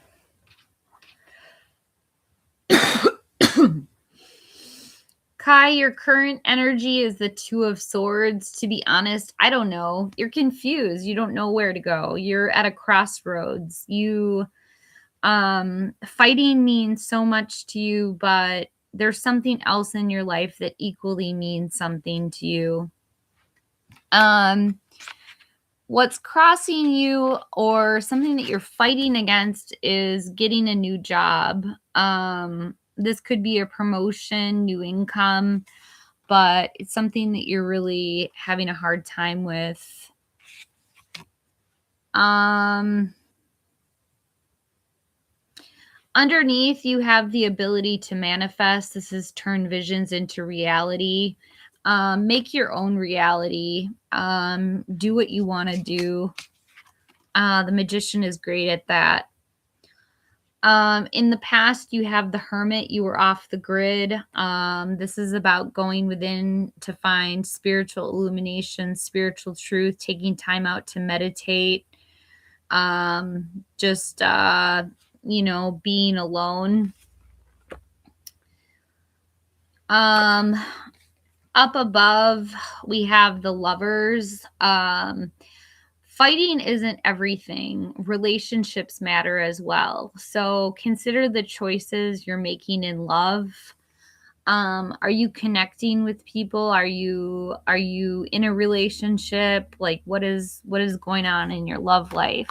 Kai, your current energy is the Two of Swords. To be honest, I don't know. You're confused. You don't know where to go. You're at a crossroads. Fighting means so much to you, but there's something else in your life that equally means something to you. What's crossing you or something that you're fighting against is getting a new job. This could be a promotion, new income, but it's something that you're really having a hard time with. Underneath, you have the ability to manifest. This is turn visions into reality. Make your own reality. Do what you want to do. The magician is great at that. In the past, you have the hermit. You were off the grid. This is about going within to find spiritual illumination, spiritual truth, taking time out to meditate. Just being alone. Up above, we have the lovers. Fighting isn't everything. Relationships matter as well. So consider the choices you're making in love. Are you connecting with people? Are you in a relationship? Like what is going on in your love life?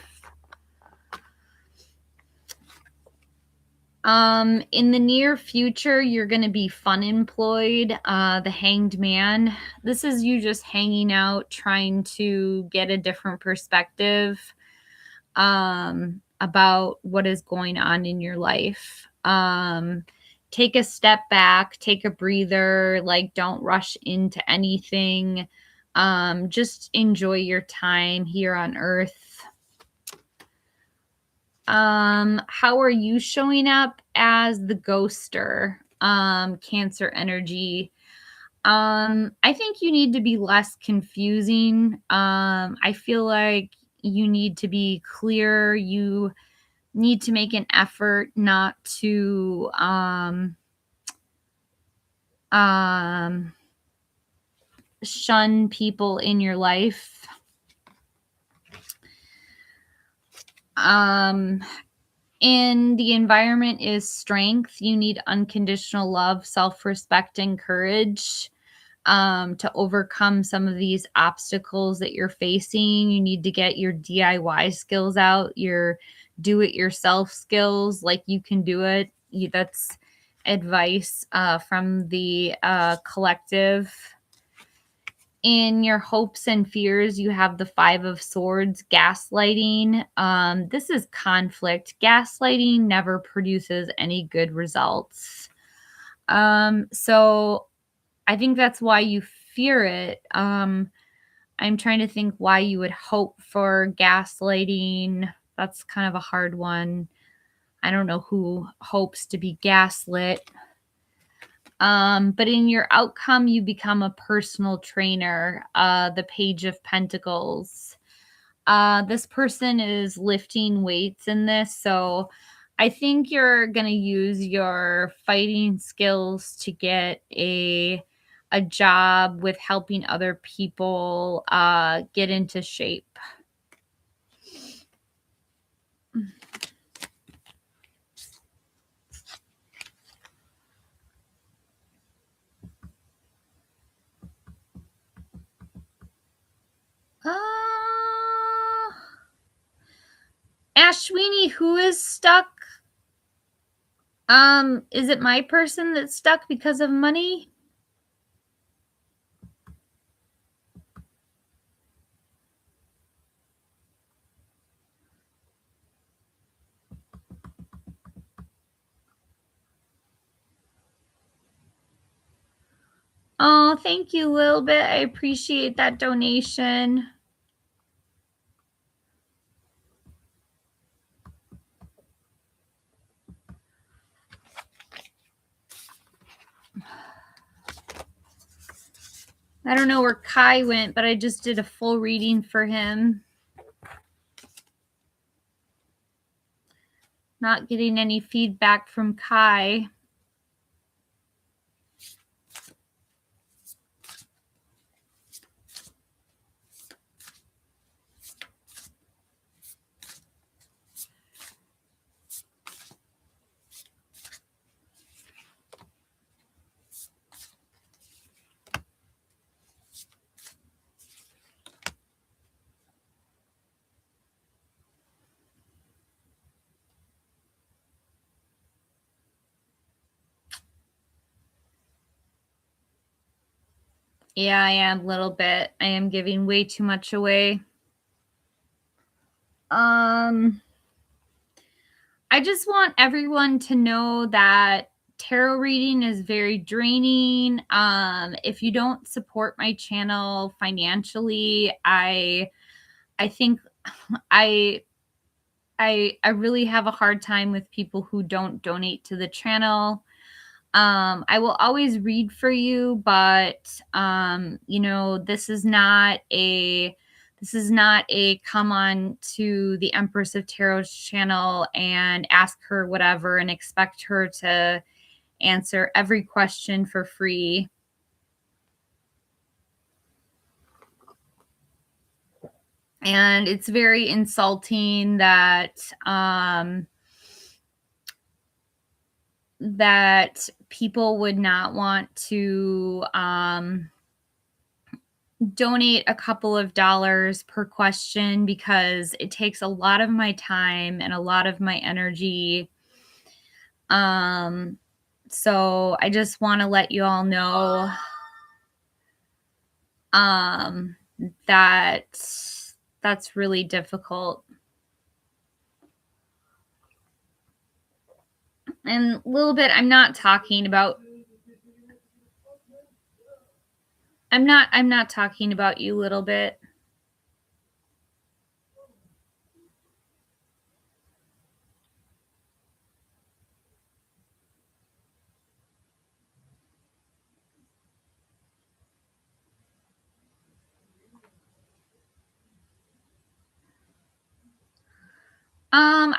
In the near future, you're going to be fun employed. The Hanged Man. This is you just hanging out, trying to get a different perspective about what is going on in your life. Take a step back, take a breather, like don't rush into anything. Just enjoy your time here on earth. How are you showing up as the ghoster? Cancer energy. I think you need to be less confusing. I feel like you need to be clear. You need to make an effort not to shun people in your life. And the environment is strength. You need unconditional love, self-respect, and courage to overcome some of these obstacles that you're facing. You need to get your DIY skills out, your do-it-yourself skills, like you can do it. That's advice from the collective. In your hopes and fears, you have the Five of Swords, gaslighting. This is conflict. Gaslighting never produces any good results. So I think that's why you fear it. I'm trying to think why you would hope for gaslighting. That's kind of a hard one. I don't know who hopes to be gaslit. But in your outcome, you become a personal trainer, the Page of Pentacles. This person is lifting weights in this. So I think you're going to use your fighting skills to get a job with helping other people get into shape. Ashwini, who is stuck? Is it my person that's stuck because of money? Oh, thank you, Lil Bit. I appreciate that donation. I don't know where Kai went, but I just did a full reading for him. Not getting any feedback from Kai. Yeah, I am a little bit. I am giving way too much away. I just want everyone to know that tarot reading is very draining. If you don't support my channel financially, I think I really have a hard time with people who don't donate to the channel. I will always read for you, but this is not a come on to the Empress of Tarot's channel and ask her whatever and expect her to answer every question for free. And it's very insulting that that people would not want to donate a couple of dollars per question, because it takes a lot of my time and a lot of my energy. Um, so I just want to let you all know um, that that's really difficult. And a little bit, I'm not talking about you, little bit.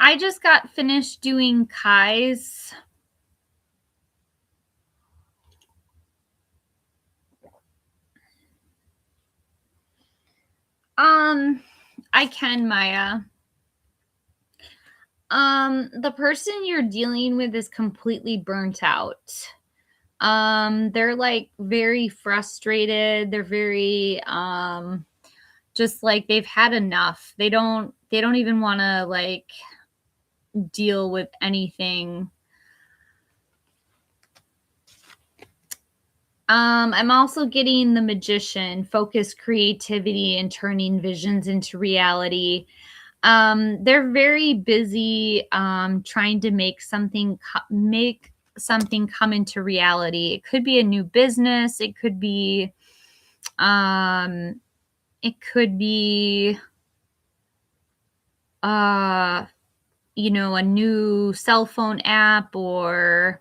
I just got finished doing Kai's. I can, Maya. The person you're dealing with is completely burnt out. They're like very frustrated. They're very just like they've had enough. They don't even want to like deal with anything. I'm also getting the Magician, focus, creativity, and turning visions into reality. They're very busy trying to make something come into reality. It could be a new business. Um, it could be uh, a new cell phone app, or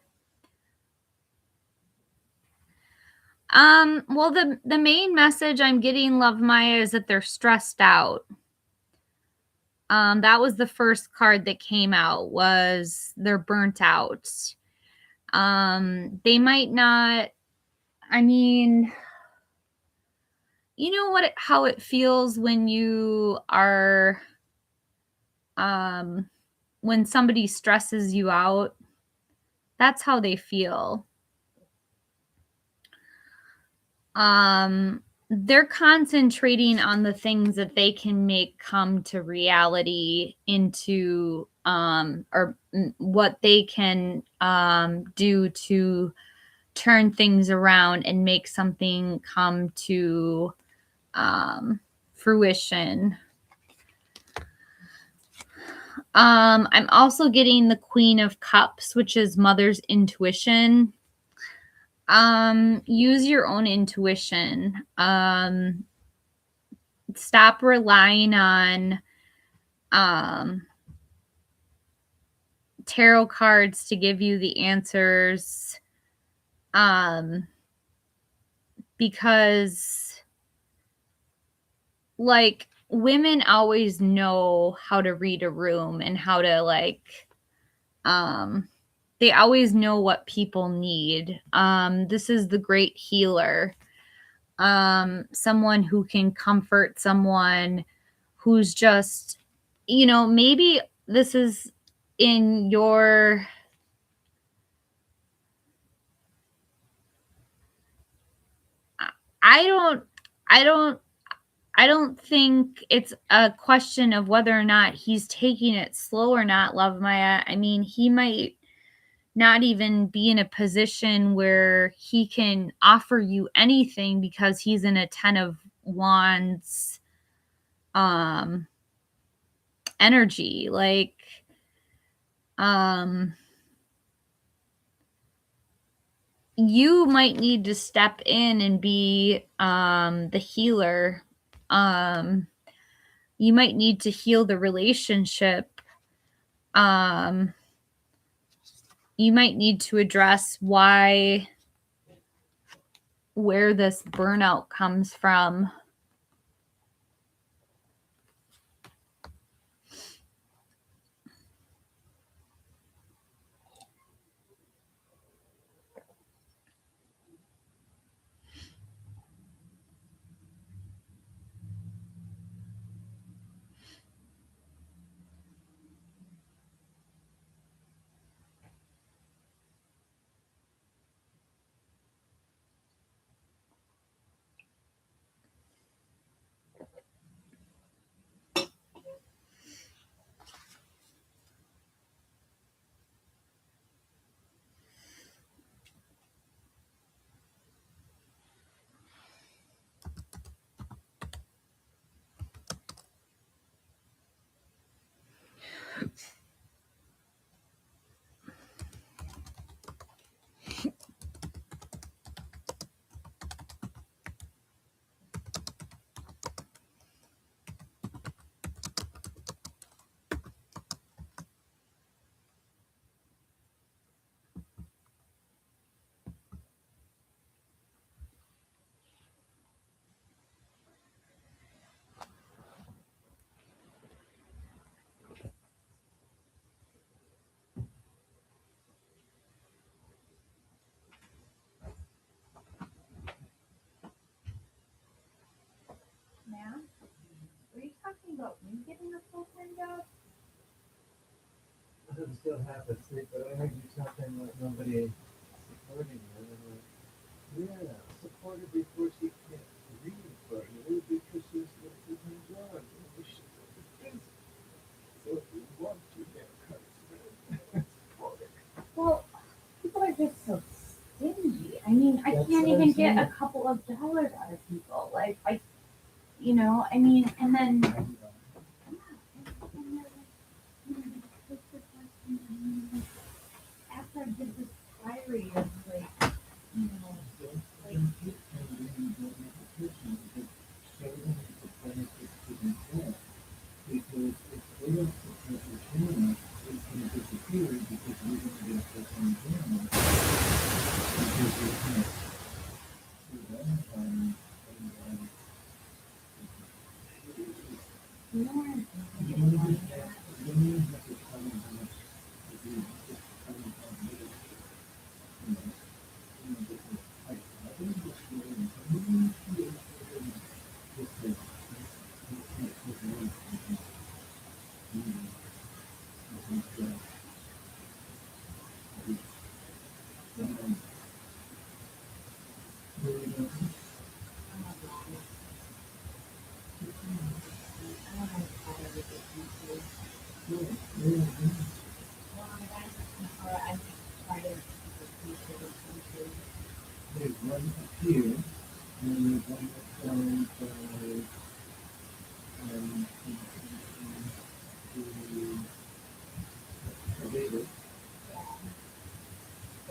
well, the main message I'm getting, Love Maya, is that they're stressed out. That was the first card that came out, was they're burnt out. They might not, I mean, you know how it feels when you are when somebody stresses you out. That's how they feel. They're concentrating on the things that they can make come to reality, into or what they can do to turn things around and make something come to fruition. I'm also getting the Queen of Cups, which is mother's intuition. Use your own intuition. Stop relying on tarot cards to give you the answers. Because like women always know how to read a room, and how to they always know what people need. This is the great healer. Someone who can comfort someone who's just, maybe this is in your I don't I don't I don't think it's a question of whether or not he's taking it slow or not, Love Maya. I mean, he might not even be in a position where he can offer you anything, because he's in a 10 of wands um energy. Like um you might need to step in and be the healer. um you might need to heal the relationship. um you might need to address where this burnout comes from. about you getting a full-time job? I'm still half asleep, but I heard you talking like nobody supporting you. And I'm like, yeah, support her before she can't read for you because she's looking for a job. And we should go to business. So if you want to get customers, support her. Well, people are just so stingy. I mean, I That's can't what I'm even get a saying. couple of dollars out of people. Like, you know, I mean, and then, yeah, and they're like, you know, they take the question, I mean, like, after I did this diary of, like, you know, like, Don't get them in the application because show them the benefits to themselves. Because if they don't support the channel, it's going to disappear because we're going to get a full-time channel because we can't see them and you know where I'm you thinking don't of even going have, at? you don't even have to tell them how much to do. Just tell them how little, you know, because I think this year and maybe 2 years ago, just like, this really, Oh, God. I don't know how to get into. Well, I'm going to, or I'm trying to get into. there's one up here, and there's one that's down by, the David,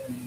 and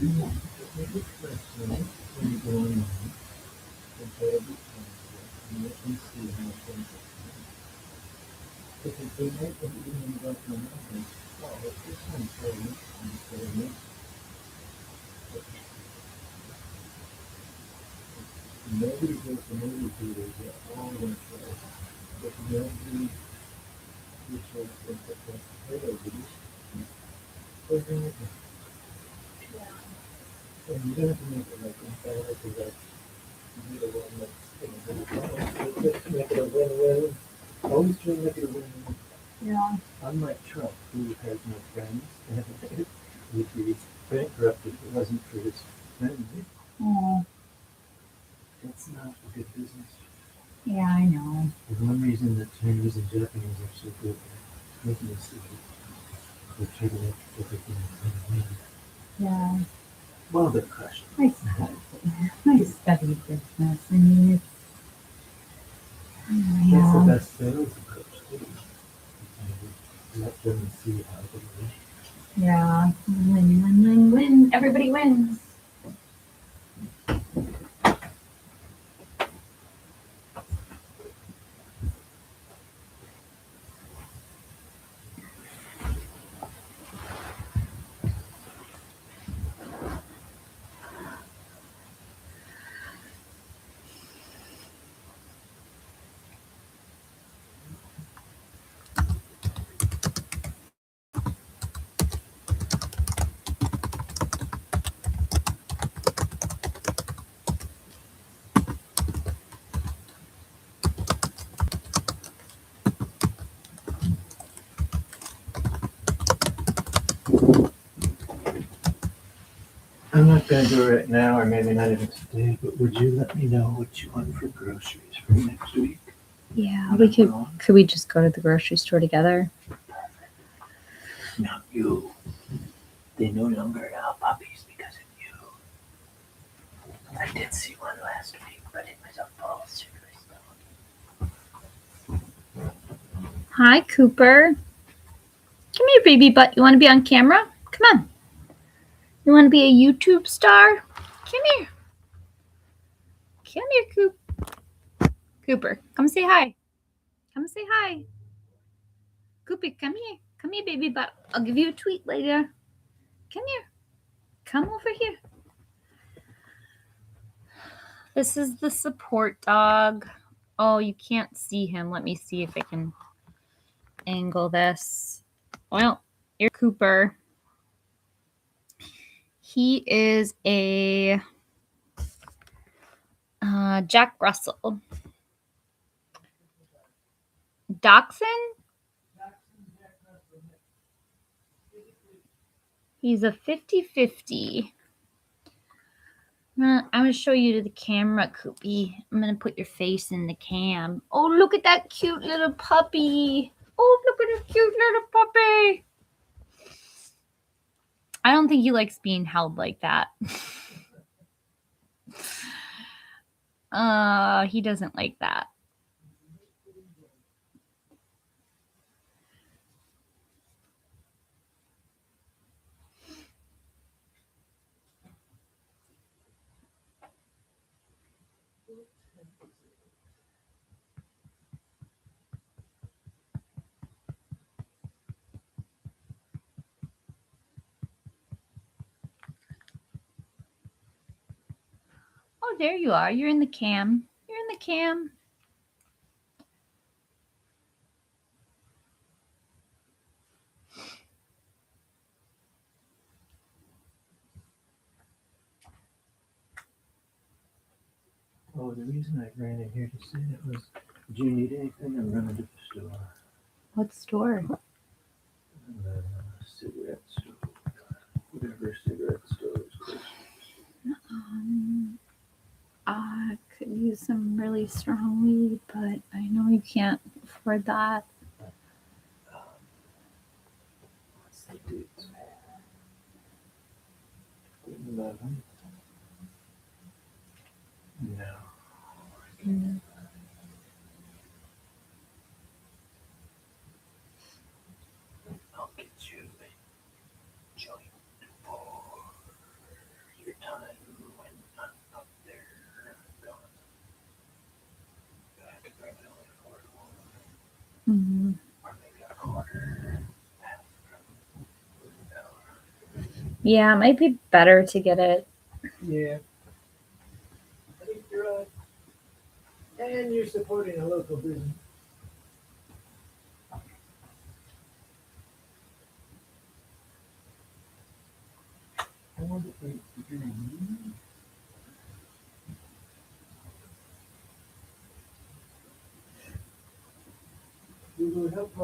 Make it personal when you go online and try to be positive and let them see how things are going. Because they might have even got the knowledge, oh, this one's very instead of this. But nobody goes to movie theaters at all in place. But nobody features in the possibilities. So then you and you don't have to make it like emphatic or like be the one that's just make it a win-win. Always try to make it a win-win. Yeah. Unlike Trump, who has no friends, would be bankrupt if it wasn't for his friends. Oh, That's not a good business. yeah, I know. There's one reason that Chinese and Japanese are so good at making a secret. They try to make everything win-win. Yeah. Well, they're crushed. I study business. I mean, it's, That's the yeah. best sales approach, too. You let them see how they win. Yeah. Win, win, win, win. Everybody wins. I'm not going to do it right now, or maybe not even today, but would you let me know what you want for groceries for next week? Yeah, we could. Could we just go to the grocery store together? Not you. They no longer allow puppies because of you. I did see one last week, but it was a full service dog. Hi, Cooper. Come here, baby butt. You want to be on camera? Come on. You want to be a YouTube star? Come here. Come here, Cooper. Come say hi. Come say hi. Cooper, come here. Come here, baby butt. I'll give you a treat later. Come here. Come over here. This is the support dog. Oh, you can't see him. Let me see if I can angle this. Well, here's Cooper. He is a Jack Russell. Dachshund? He's a 50-50. I'm going to show you to the camera, Koopy. I'm going to put your face in the cam. Oh, look at that cute little puppy. Oh, look at this cute little puppy. I don't think he likes being held like that. He doesn't like that. Oh, there you are. You're in the cam. You're in the cam. Oh, the reason I ran in here to say that was, do you need anything? I'm running to the store. What store? Cigarette store. Whatever cigarette store is close. I could use some really strong weed, but I know you can't afford that. What's the date? 11? No. I'll get you a joint for Yeah, it might be better to get it. Yeah, I think you're right. And you're supporting a local business. I wonder if you're gonna leave. We will help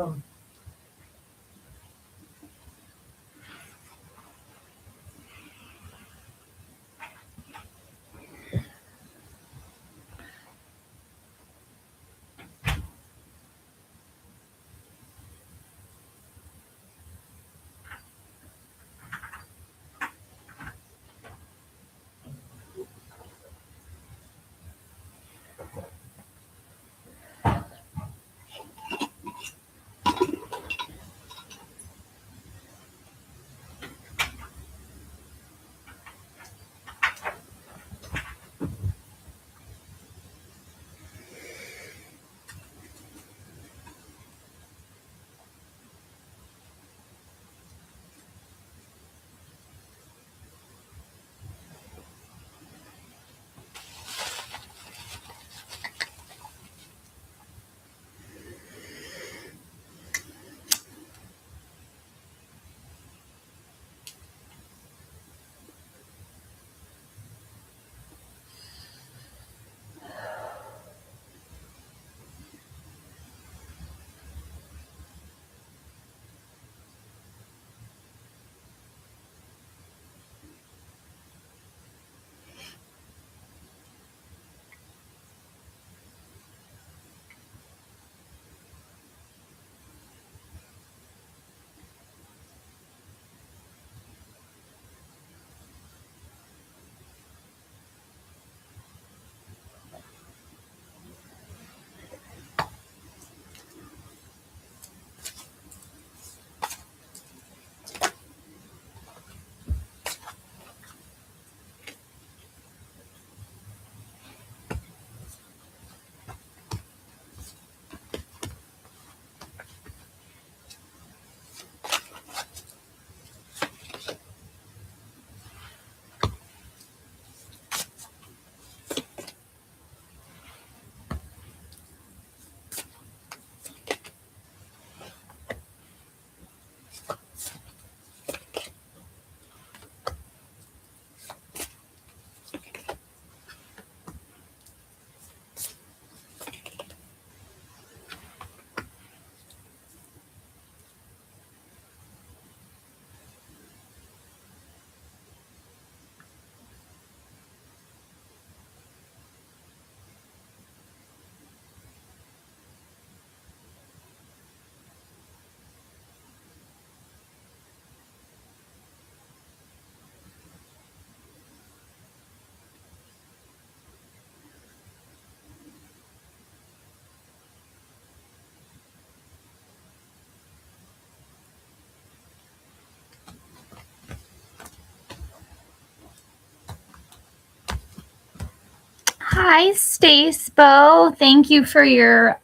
Hi, Stace Bo. Thank you for your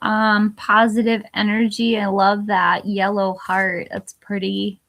positive energy. I love that yellow heart. That's pretty.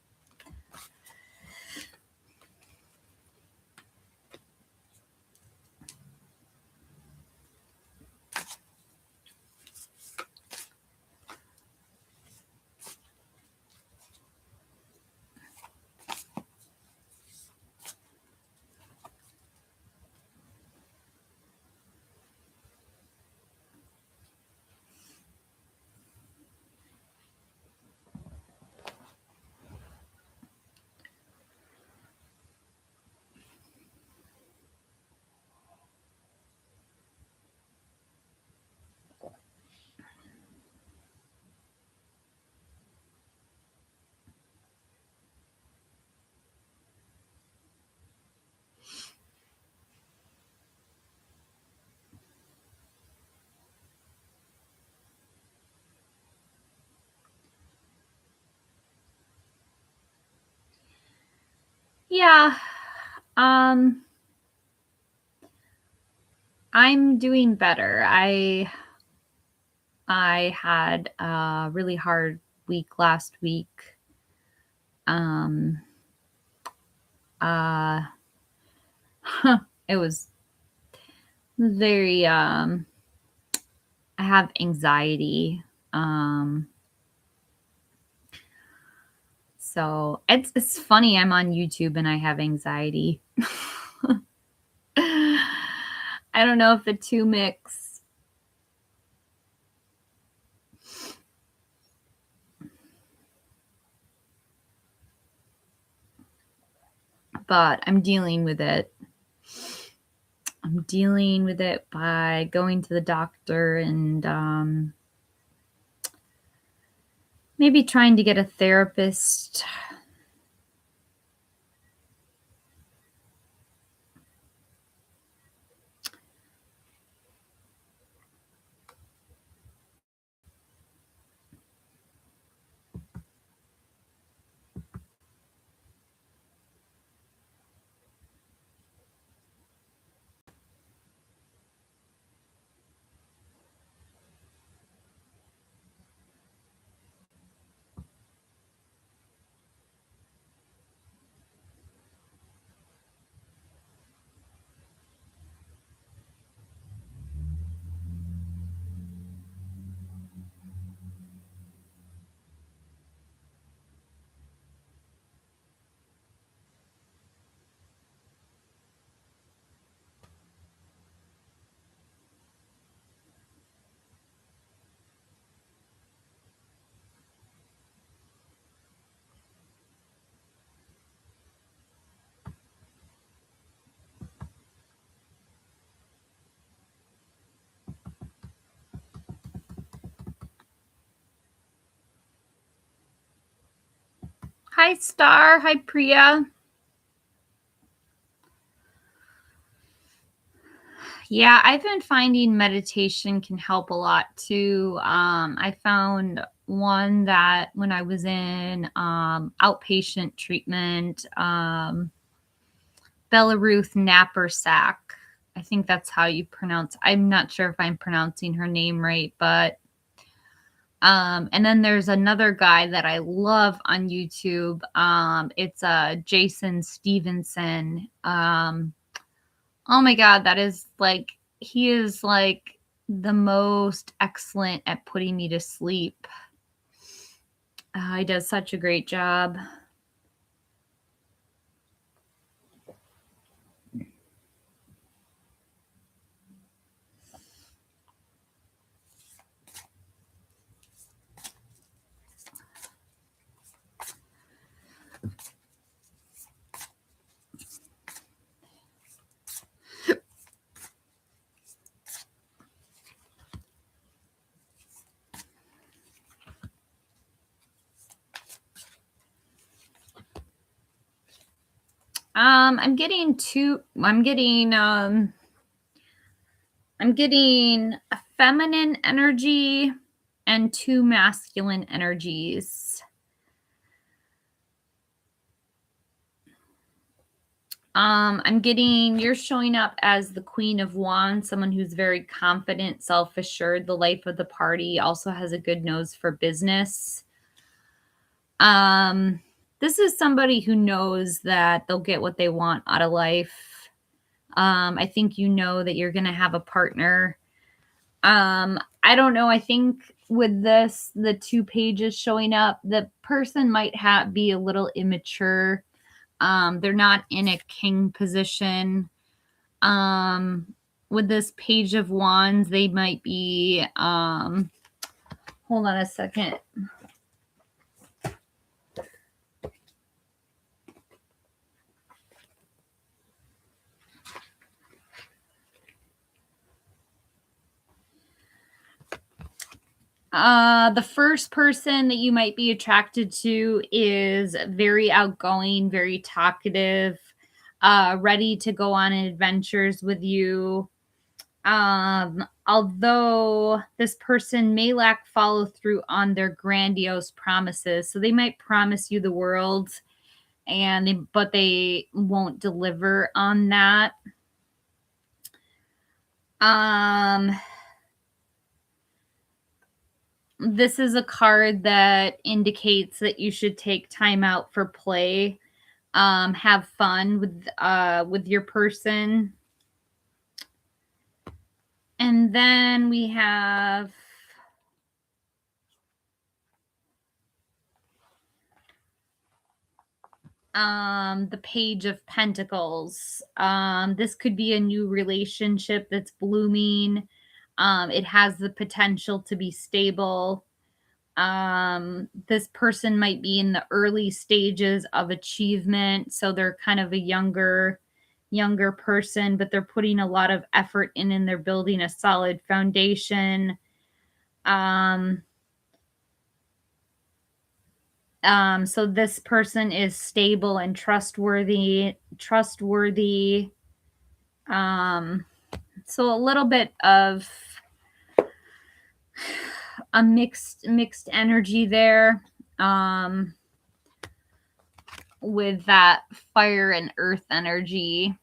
Yeah. I'm doing better. I had a really hard week last week. Um It was very, I have anxiety. So it's funny I'm on YouTube and I have anxiety. I don't know if the two mix. But I'm dealing with it. I'm dealing with it by going to the doctor and maybe trying to get a therapist. Hi, Star. Hi, Priya. Yeah, I've been finding meditation can help a lot too. I found one that when I was in outpatient treatment, Belarus Nappersack. I think that's how you pronounce. I'm not sure if I'm pronouncing her name right, but and then there's another guy that I love on YouTube. It's Jason Stevenson. Oh my God, that is like, he is like the most excellent at putting me to sleep. He does such a great job. I'm getting a feminine energy and two masculine energies. I'm getting, you're showing up as the Queen of Wands, someone who's very confident, self-assured, the life of the party, also has a good nose for business. This is somebody who knows that they'll get what they want out of life. I think you know that you're going to have a partner. I don't know. I think with this, the 2 pages showing up, the person might be a little immature. They're not in a king position. With this page of wands, they might be, hold on a second. The first person that you might be attracted to is very outgoing, very talkative, ready to go on adventures with you. Although this person may lack follow through on their grandiose promises, so they might promise you the world, but they won't deliver on that. This is a card that indicates that you should take time out for play. have fun with your person. And then we have the Page of Pentacles. This could be a new relationship that's blooming. It has the potential to be stable. This person might be in the early stages of achievement, so they're kind of a younger person, but they're putting a lot of effort in and they're building a solid foundation. So this person is stable and trustworthy. So a little bit of a mixed energy there, with that fire and earth energy.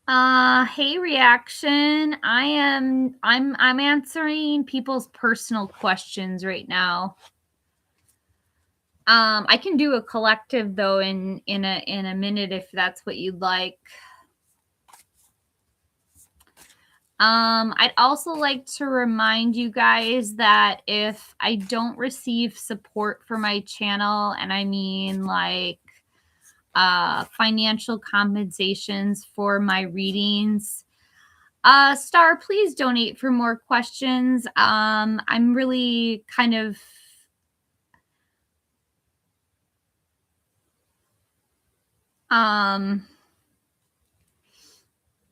Hey reaction. I'm answering people's personal questions right now. I can do a collective though in a minute if that's what you'd like. I'd also like to remind you guys that if I don't receive support for my channel, and I mean like financial compensations for my readings, Star, please donate for more questions. I'm really kind of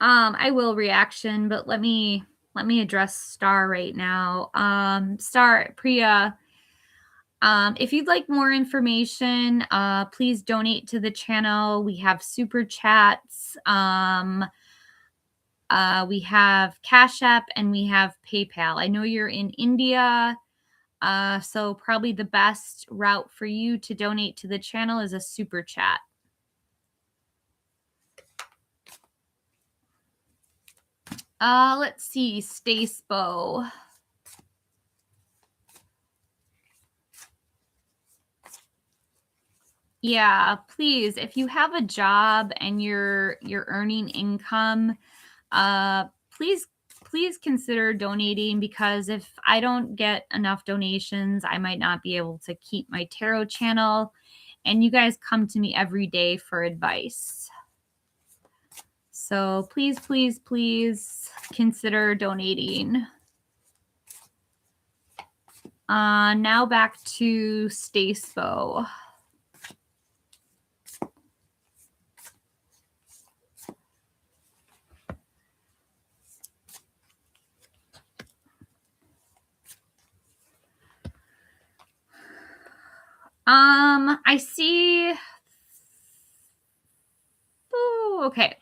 I will reaction, but let me address Star right now. Star, Priya, if you'd like more information, please donate to the channel. We have super chats. We have Cash App and we have PayPal. I know you're in India, so probably the best route for you to donate to the channel is a super chat. Let's see, Stacebo. Yeah, please, if you have a job and you're earning income, please consider donating, because if I don't get enough donations, I might not be able to keep my tarot channel, and you guys come to me every day for advice. So please consider donating. Now back to Stacebo. I see. Ooh, okay.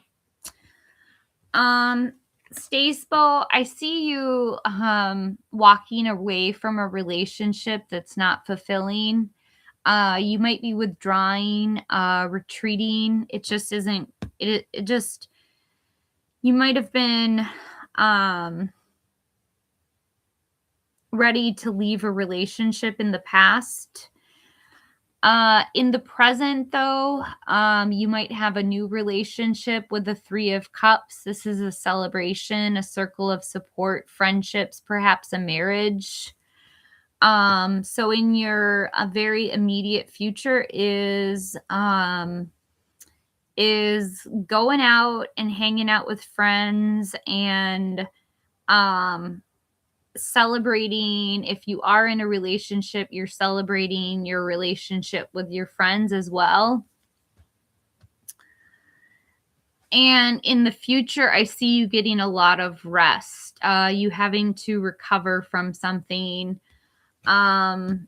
Stacebo, I see you walking away from a relationship that's not fulfilling. You might be withdrawing, retreating. It just isn't. It just. You might have been ready to leave a relationship in the past. In the present, though, you might have a new relationship with the Three of Cups. This is a celebration, a circle of support, friendships, perhaps a marriage. So in your very immediate future is going out and hanging out with friends and celebrating. If you are in a relationship, you're celebrating your relationship with your friends as well. And in the future, I see you getting a lot of rest, you having to recover from something. You're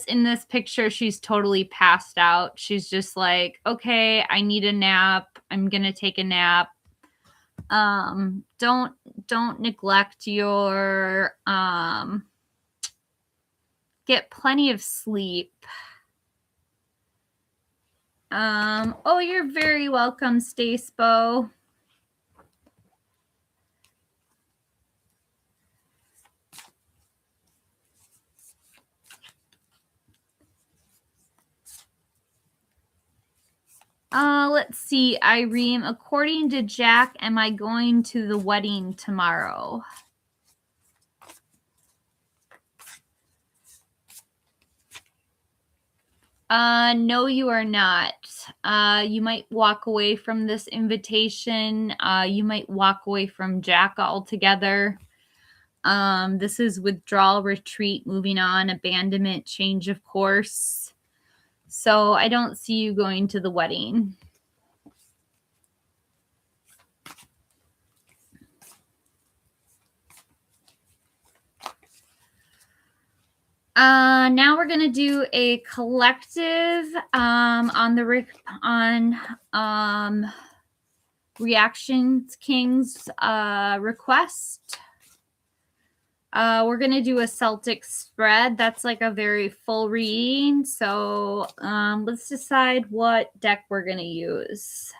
in this picture, she's totally passed out. She's just like, okay, I need a nap. I'm gonna take a nap. Don't neglect your get plenty of sleep. Oh, you're very welcome, Stacebo. Let's see, Irene. According to Jack, am I going to the wedding tomorrow? No, you are not. You might walk away from this invitation. You might walk away from Jack altogether. This is withdrawal, retreat, moving on, abandonment, change of course. So I don't see you going to the wedding. Now we're gonna do a collective on Reactions King's request. We're gonna do a Celtic spread. That's like a very full reading. So let's decide what deck we're gonna use.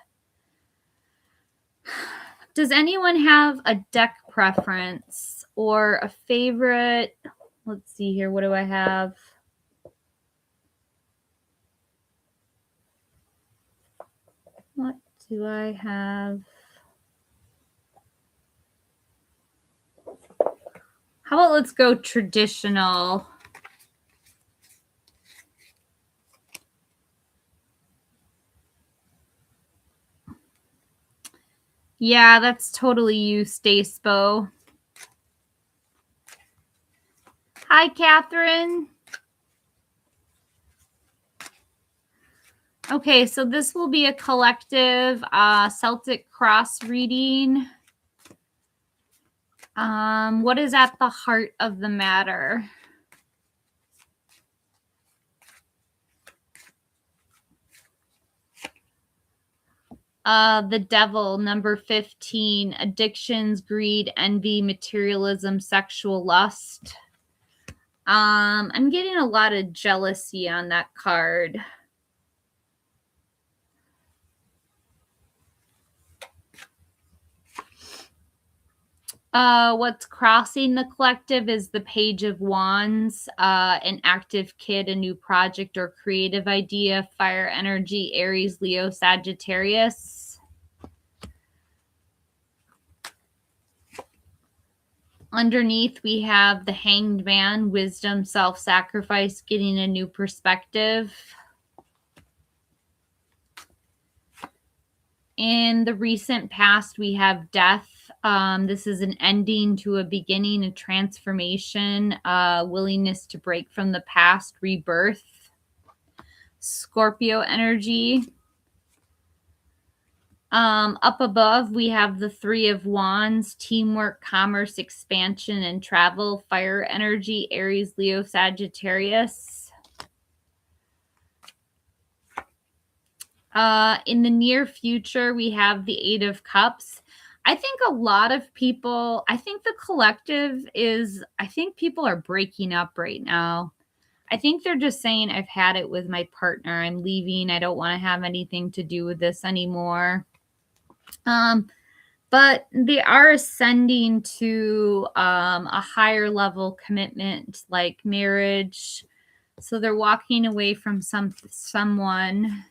Does anyone have a deck preference or a favorite? Let's see here. What do I have? What do I have? How about let's go traditional? Yeah, that's totally you, Staspo. Hi, KATHRYN. Okay, so this will be a collective Celtic cross reading. What is at the heart of the matter? The devil, number 15, addictions, greed, envy, materialism, sexual lust. I'm getting a lot of jealousy on that card. What's crossing the collective is the Page of Wands, an active kid, a new project or creative idea, fire energy, Aries, Leo, Sagittarius. Underneath, we have the Hanged Man, wisdom, self-sacrifice, getting a new perspective. In the recent past, we have death. This is an ending to a beginning, a transformation, willingness to break from the past, rebirth. Scorpio energy. Up above, we have the Three of Wands, teamwork, commerce, expansion, and travel. Fire energy, Aries, Leo, Sagittarius. In the near future, we have the Eight of Cups. I think a lot of people, I think the collective is, I think people are breaking up right now. I think they're just saying, I've had it with my partner. I'm leaving. I don't want to have anything to do with this anymore. But they are ascending to a higher level commitment, like marriage. So they're walking away from someone.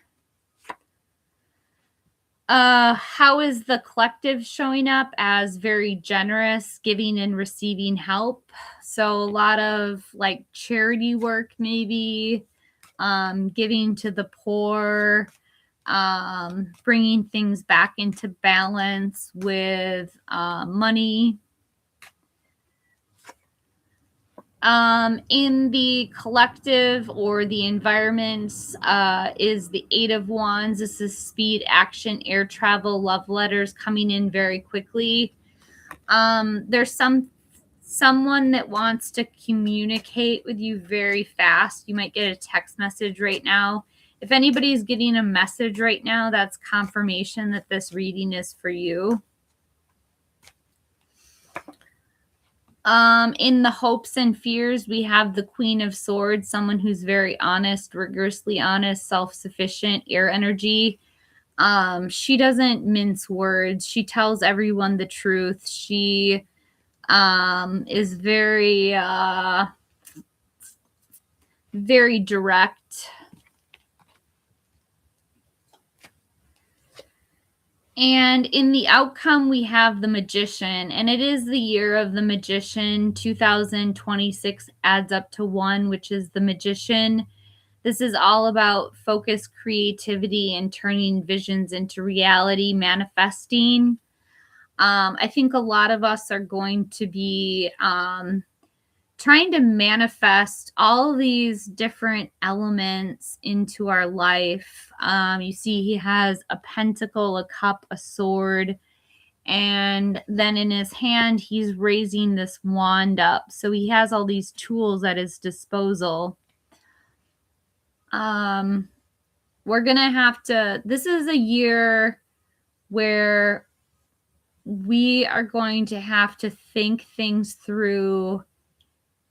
How is the collective showing up? As very generous, giving and receiving help. So a lot of like charity work, maybe giving to the poor, bringing things back into balance with money. In the collective or the environments is the Eight of Wands. This is speed, action, air travel, love letters coming in very quickly. There's someone that wants to communicate with you very fast. You might get a text message right now. If anybody's getting a message right now, that's confirmation that this reading is for you. In the hopes and fears, we have the Queen of Swords, someone who's very honest, rigorously honest, self-sufficient, air energy. She doesn't mince words. She tells everyone the truth. She is very, very direct. And in the outcome, we have the Magician, and it is the year of the Magician. 2026 adds up to 1, which is the Magician. This is all about focus, creativity, and turning visions into reality, manifesting. I think a lot of us are going to be trying to manifest all these different elements into our life. You see, he has a pentacle, a cup, a sword, and then in his hand, he's raising this wand up. So he has all these tools at his disposal. We're going to have to, this is a year where we are going to have to think things through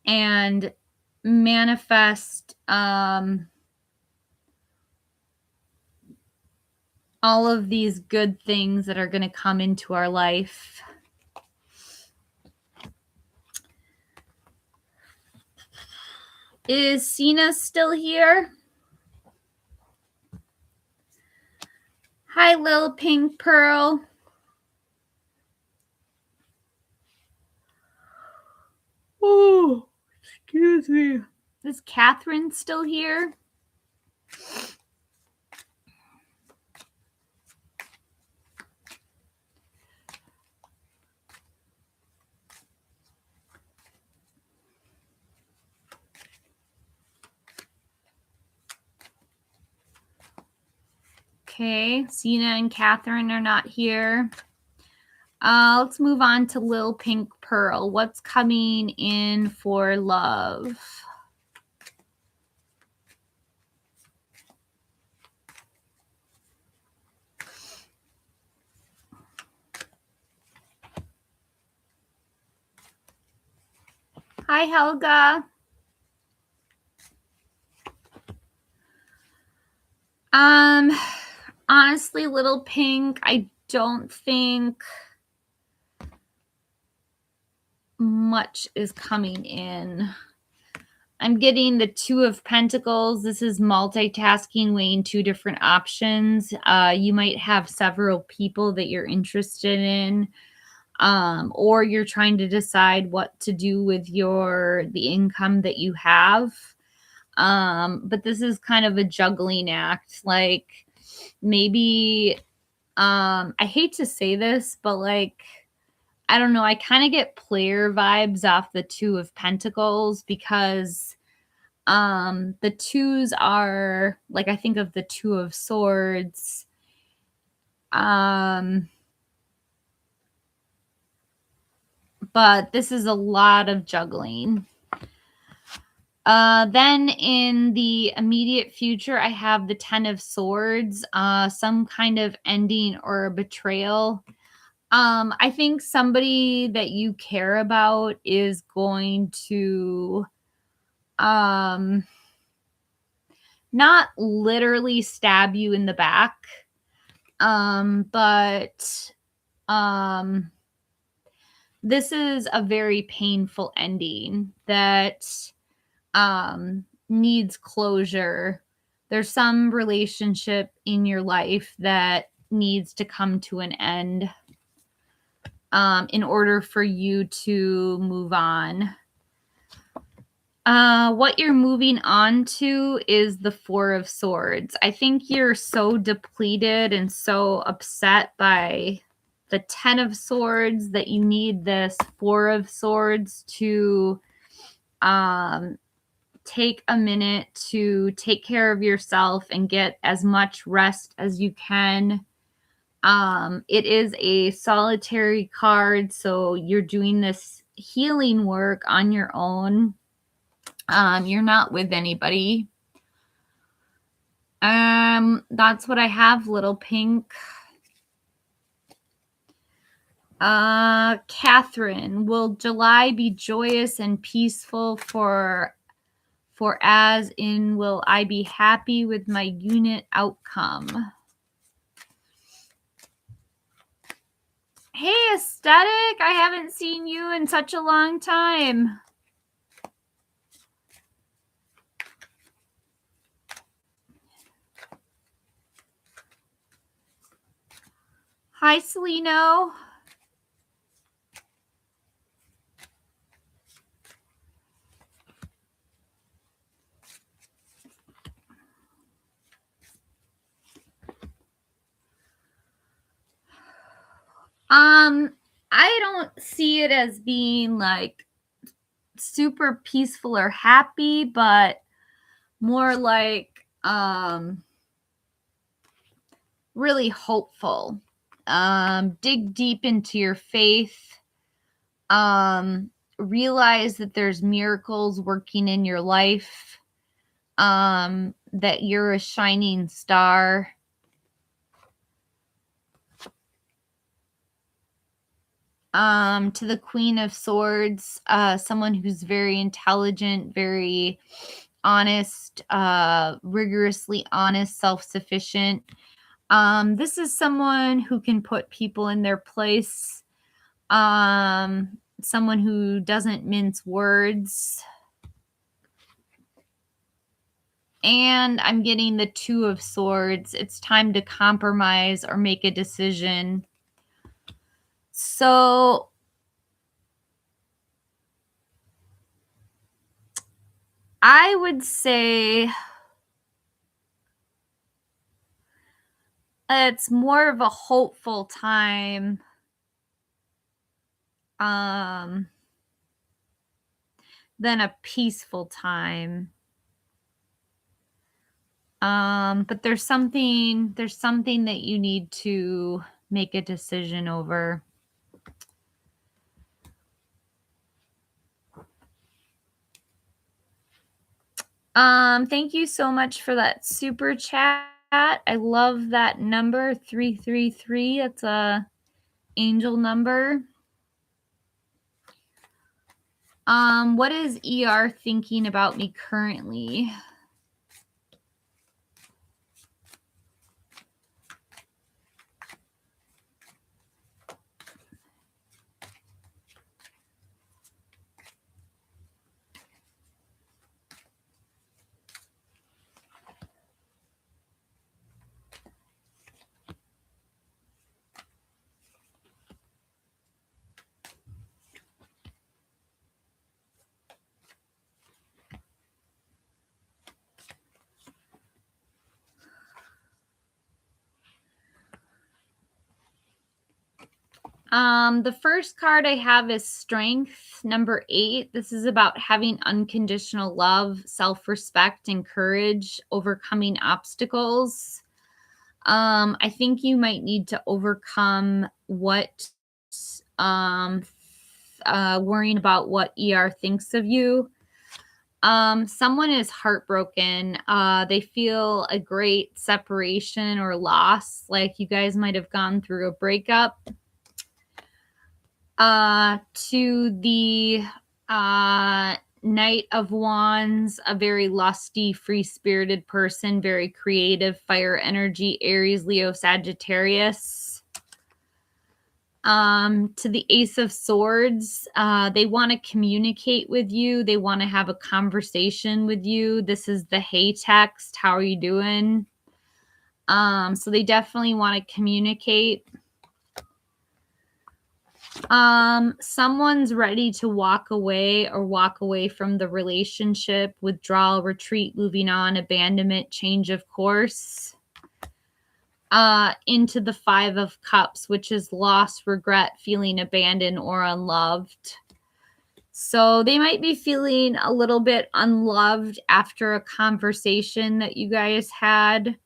and manifest all of these good things that are going to come into our life. Is Sina still here? Hi, Lil Pink Pearl. Oh, excuse me. Is Catherine still here? Okay, Sina and Catherine are not here. Let's move on to Lil Pink Pearl. What's coming in for love? Hi, Helga. Honestly, Little Pink, I don't think much is coming in. I'm getting the 2 of Pentacles. This is multitasking, weighing 2 different options. You might have several people that you're interested in, or you're trying to decide what to do with the income that you have. But this is kind of a juggling act. Like maybe, I hate to say this, but like, I don't know. I kind of get player vibes off the 2 of Pentacles because the 2s are like, I think of the 2 of Swords. But this is a lot of juggling. Then in the immediate future, I have the 10 of Swords, some kind of ending or a betrayal. I think somebody that you care about is going to not literally stab you in the back, but this is a very painful ending that needs closure. There's some relationship in your life that needs to come to an end in order for you to move on. What you're moving on to is the 4 of Swords. I think you're so depleted and so upset by the 10 of Swords that you need this 4 of Swords to take a minute to take care of yourself and get as much rest as you can. It is a solitary card, so you're doing this healing work on your own. You're not with anybody. That's what I have, Little Pink. Catherine, will July be joyous and peaceful for as in will I be happy with my unit outcome? Hey, Aesthetic, I haven't seen you in such a long time. Hi, Celino. I don't see it as being like super peaceful or happy, but more like really hopeful. Dig deep into your faith. Realize that there's miracles working in your life. That you're a shining star. To the Queen of Swords, someone who's very intelligent, very honest, rigorously honest, self-sufficient. This is someone who can put people in their place. Someone who doesn't mince words. And I'm getting the Two of Swords. It's time to compromise or make a decision. So I would say it's more of a hopeful time than a peaceful time. But there's something that you need to make a decision over. Thank you so much for that super chat. I love that number 333. That's a angel number. What is ER thinking about me currently? The first card I have is Strength, number 8. This is about having unconditional love, self-respect, and courage, overcoming obstacles. I think you might need to overcome what worrying about what ER thinks of you. Someone is heartbroken. They feel a great separation or loss, like you guys might have gone through a breakup. To the Knight of Wands, a very lusty, free-spirited person, very creative, fire energy, Aries, Leo, Sagittarius. To the Ace of Swords, they want to communicate with you. They want to have a conversation with you. This is the hey text. How are you doing? So they definitely want to communicate. Someone's ready to walk away from the relationship, withdrawal, retreat, moving on, abandonment, change of course. Into the Five of Cups, which is loss, regret, feeling abandoned or unloved. So they might be feeling a little bit unloved after a conversation that you guys had.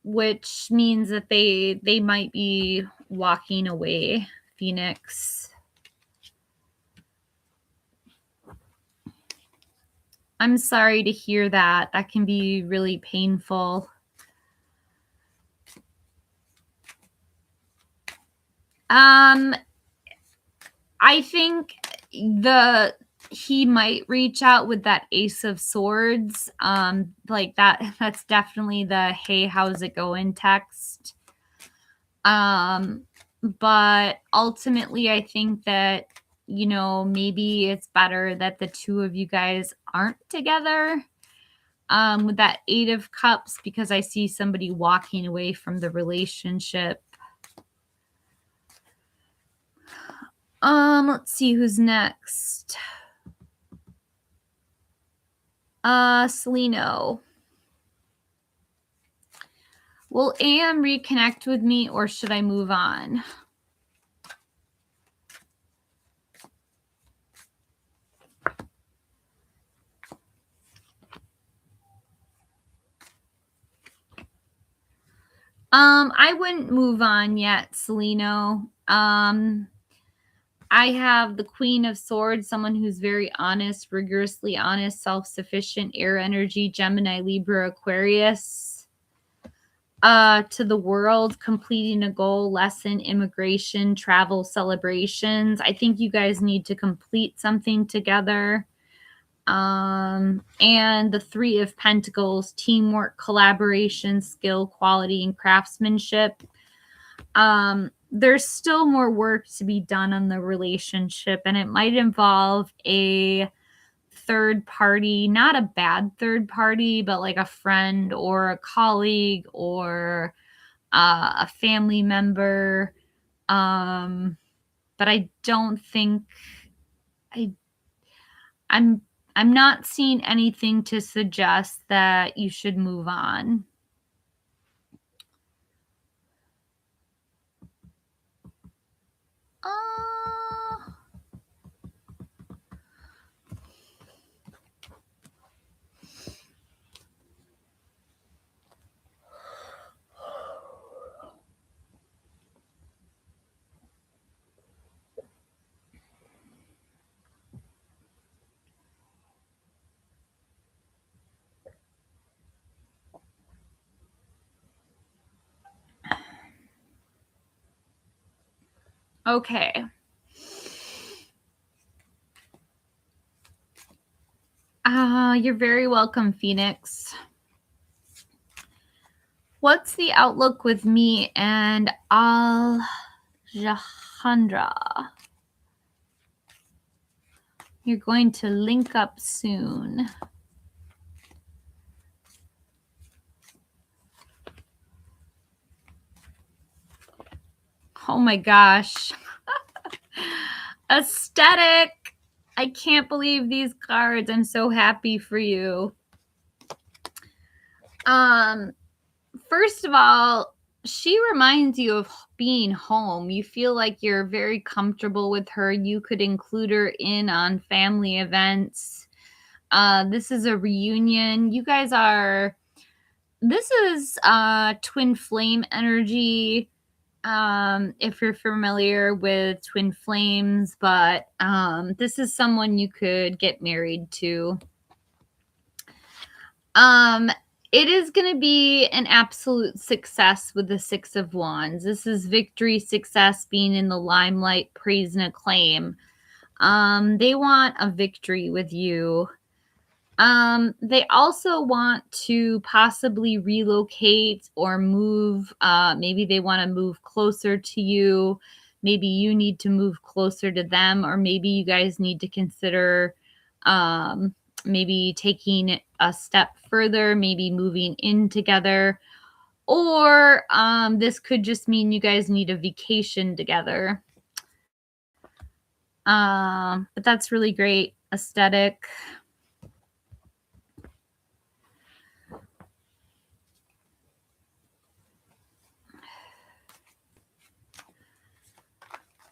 Which means that they might be walking away, Phoenix. I'm sorry to hear that. That can be really painful. I think he might reach out with that Ace of Swords. Like that's definitely the hey, how's it going text. But ultimately I think that, you know, maybe it's better that the two of you guys aren't together. with that 8 of Cups, because I see somebody walking away from the relationship. Let's see who's next. Celino. Will AM reconnect with me, or should I move on? I wouldn't move on yet, Celino. I have the Queen of Swords, someone who's very honest, rigorously honest, self-sufficient, air energy, Gemini, Libra, Aquarius. To the world, completing a goal, lesson, immigration, travel, celebrations. I think you guys need to complete something together. And the 3 of Pentacles, teamwork, collaboration, skill, quality, and craftsmanship. There's still more work to be done on the relationship, and it might involve a third party, not a bad third party, but like a friend or a colleague or a family member. But I don't think I'm not seeing anything to suggest that you should move on. Okay. You're very welcome, Phoenix. What's the outlook with me and Alejandra? You're going to link up soon. Oh my gosh. Aesthetic. I can't believe these cards. I'm so happy for you. First of all, she reminds you of being home. You feel like you're very comfortable with her. You could include her in on family events. This is a reunion. You guys are, this is twin flame energy. If you're familiar with twin flames, but this is someone you could get married to. It is going to be an absolute success with the 6 of Wands. This is victory, success, being in the limelight, praise and acclaim. They want a victory with you. They also want to possibly relocate or move. Maybe they want to move closer to you. Maybe you need to move closer to them, or maybe you guys need to consider maybe taking a step further, maybe moving in together, or this could just mean you guys need a vacation together. But that's really great. Aesthetic.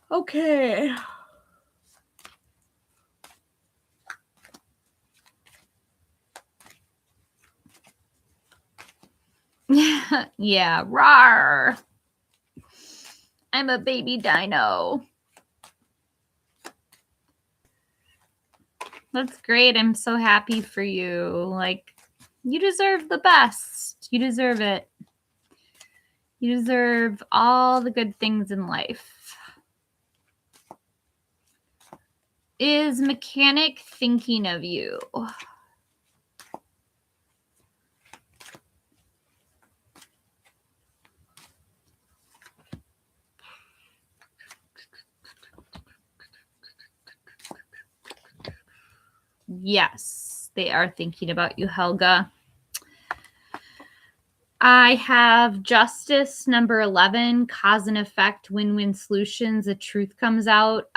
Okay. Yeah, rawr. I'm a baby dino. That's great. I'm so happy for you. Like, you deserve the best. You deserve it. You deserve all the good things in life. Is Mechanic thinking of you? Yes, they are thinking about you, Helga. I have Justice number 11, cause and effect, win-win solutions. The truth comes out.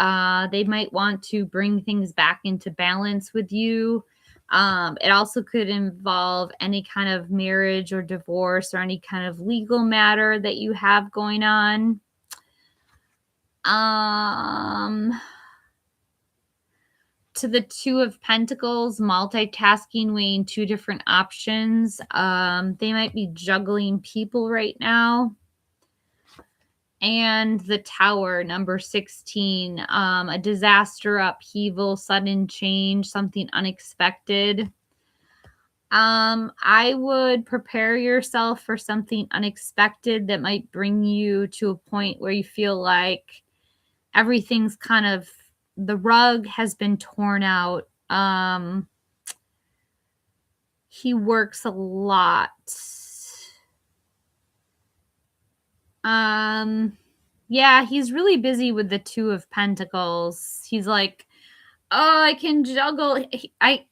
They might want to bring things back into balance with you. It also could involve any kind of marriage or divorce or any kind of legal matter that you have going on. To the Two of Pentacles, multitasking, weighing two different options. They might be juggling people right now. And the Tower, number 16, a disaster, upheaval, sudden change, something unexpected. I would prepare yourself for something unexpected that might bring you to a point where you feel like everything's kind of, the rug has been torn out. He works a lot. Yeah, he's really busy with the Two of Pentacles. He's like, "Oh, I can juggle." I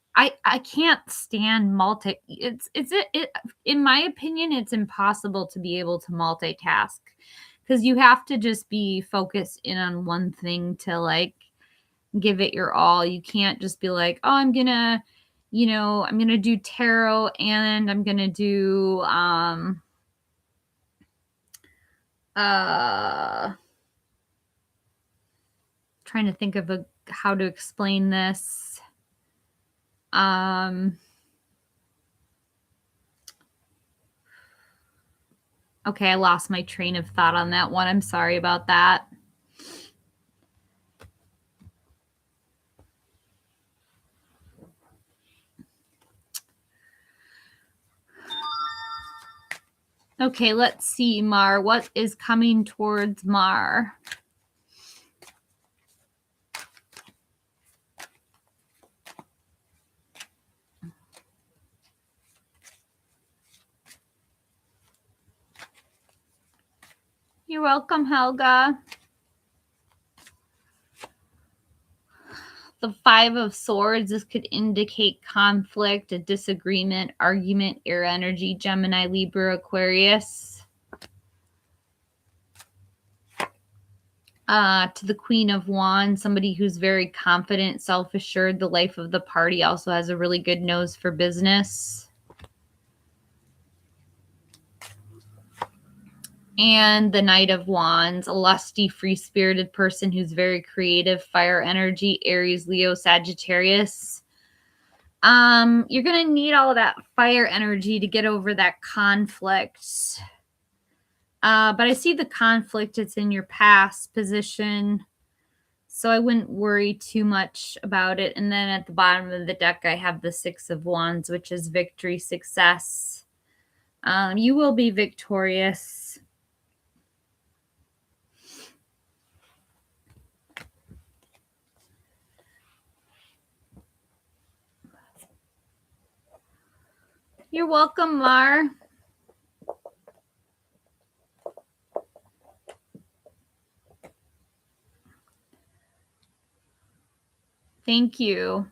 can't stand it in my opinion, it's impossible to be able to multitask because you have to just be focused in on one thing to like give it your all. You can't just be like, "Oh, I'm gonna do tarot and I'm gonna do uh trying to think of how to explain this. Um okay, I lost my train of thought on that one. I'm sorry about that. Okay, let's see, Mar. What is coming towards Mar? You're welcome, Helga. The Five of Swords, this could indicate conflict, a disagreement, argument, air energy, Gemini, Libra, Aquarius. To the Queen of Wands, somebody who's very confident, self-assured. The life of the party also has a really good nose for business. And the Knight of Wands, a lusty, free-spirited person who's very creative, fire energy, Aries, Leo, Sagittarius. You're going to need all of that fire energy to get over that conflict. But I see the conflict, it's in your past position, so I wouldn't worry too much about it. And then at the bottom of the deck, I have the Six of Wands, which is victory, success. You will be victorious. You're welcome, Mar. Thank you.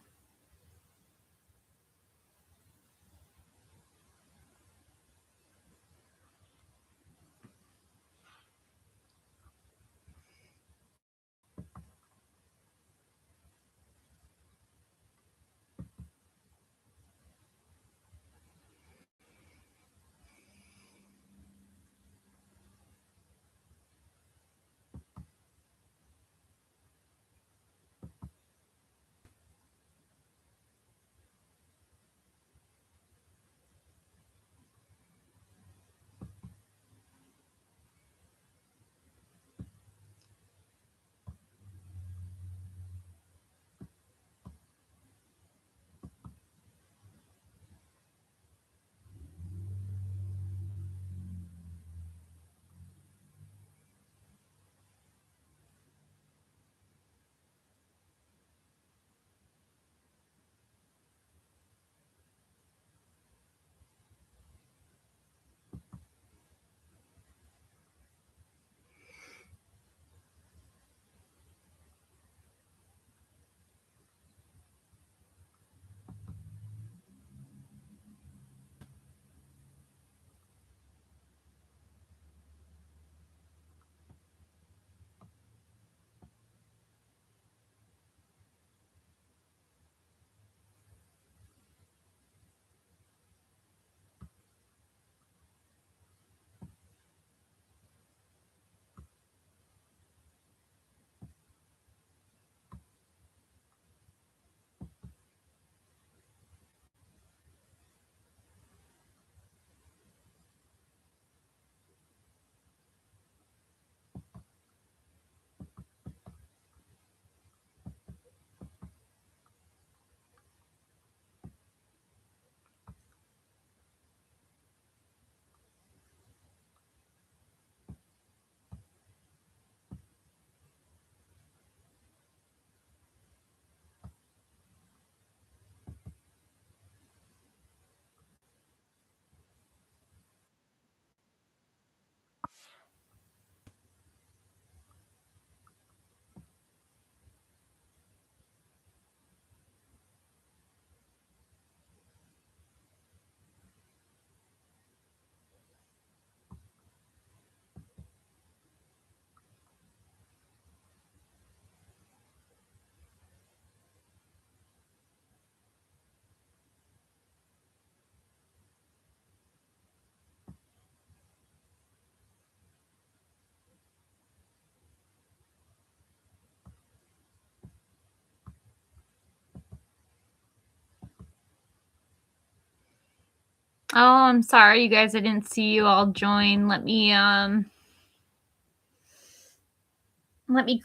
Oh, I'm sorry, you guys. I didn't see you all join. Let me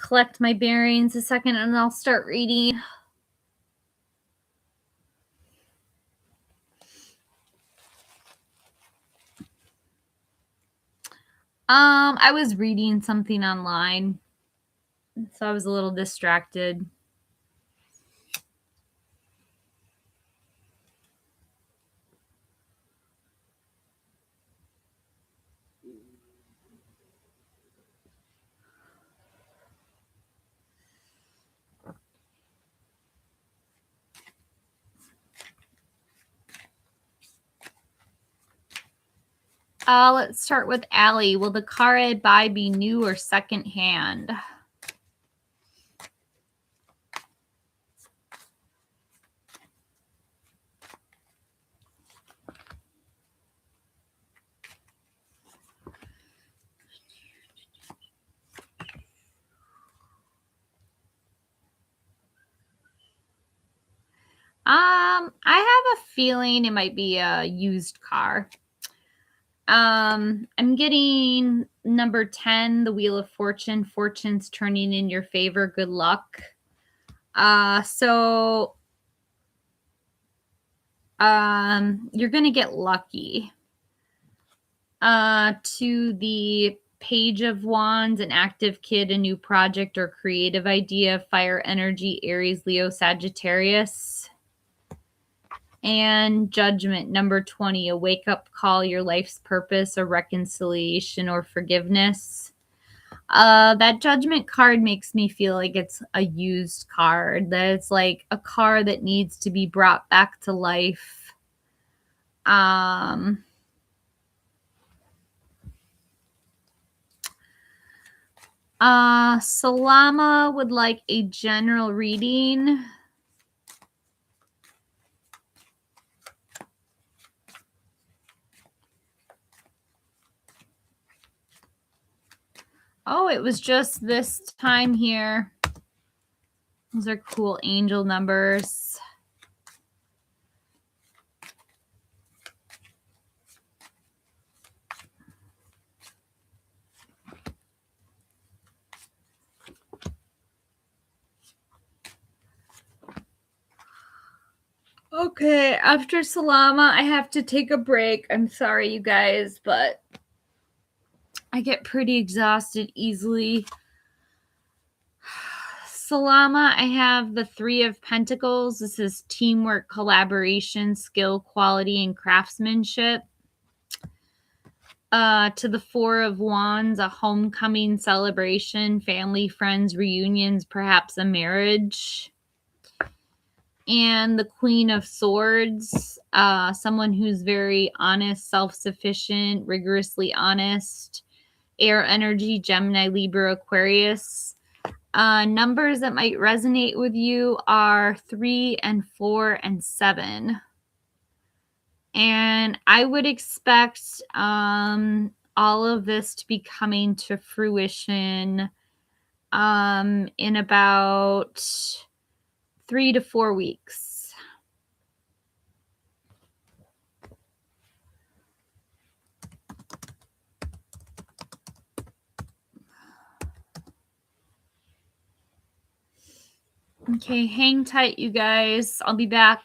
collect my bearings a second and I'll start reading. I was reading something online, so I was a little distracted. Let's start with Allie. Will the car I buy be new or secondhand? I have a feeling it might be a used car. I'm getting number 10, the Wheel of Fortune. Fortune's turning in your favor. Good luck. So you're gonna get lucky. To the Page of Wands, an active kid, a new project or creative idea, fire energy, Aries, Leo, Sagittarius. And Judgment, number 20, a wake-up call, your life's purpose, a reconciliation or forgiveness. That Judgment card makes me feel like it's a used card, that it's like a car that needs to be brought back to life. Salama would like a general reading. Oh, it was just this time here. Those are cool angel numbers. Okay, after Salama, I have to take a break. I'm sorry, you guys, but I get pretty exhausted easily. Salama, I have the Three of Pentacles. This is teamwork, collaboration, skill, quality, and craftsmanship. To the Four of Wands, a homecoming celebration, family, friends, reunions, perhaps a marriage. And the Queen of Swords, someone who's very honest, self-sufficient, rigorously honest. Air energy, Gemini, Libra, Aquarius. Numbers that might resonate with you are 3 and 4 and 7. And I would expect all of this to be coming to fruition in about 3 to 4 weeks. Okay, hang tight, you guys. I'll be back.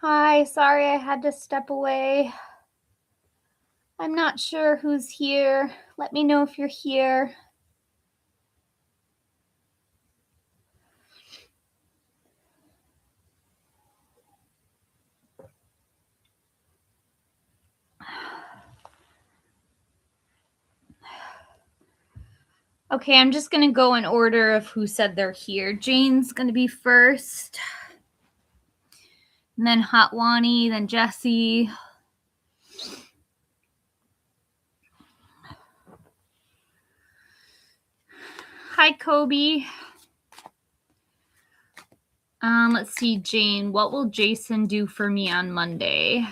Hi, sorry I had to step away. I'm not sure who's here. Let me know if you're here. Okay, I'm just going to go in order of who said they're here. Jane's going to be first. And then Hot Wani, then Jessie. Hi, Kobe. Let's see, Jane. What will Jason do for me on Monday?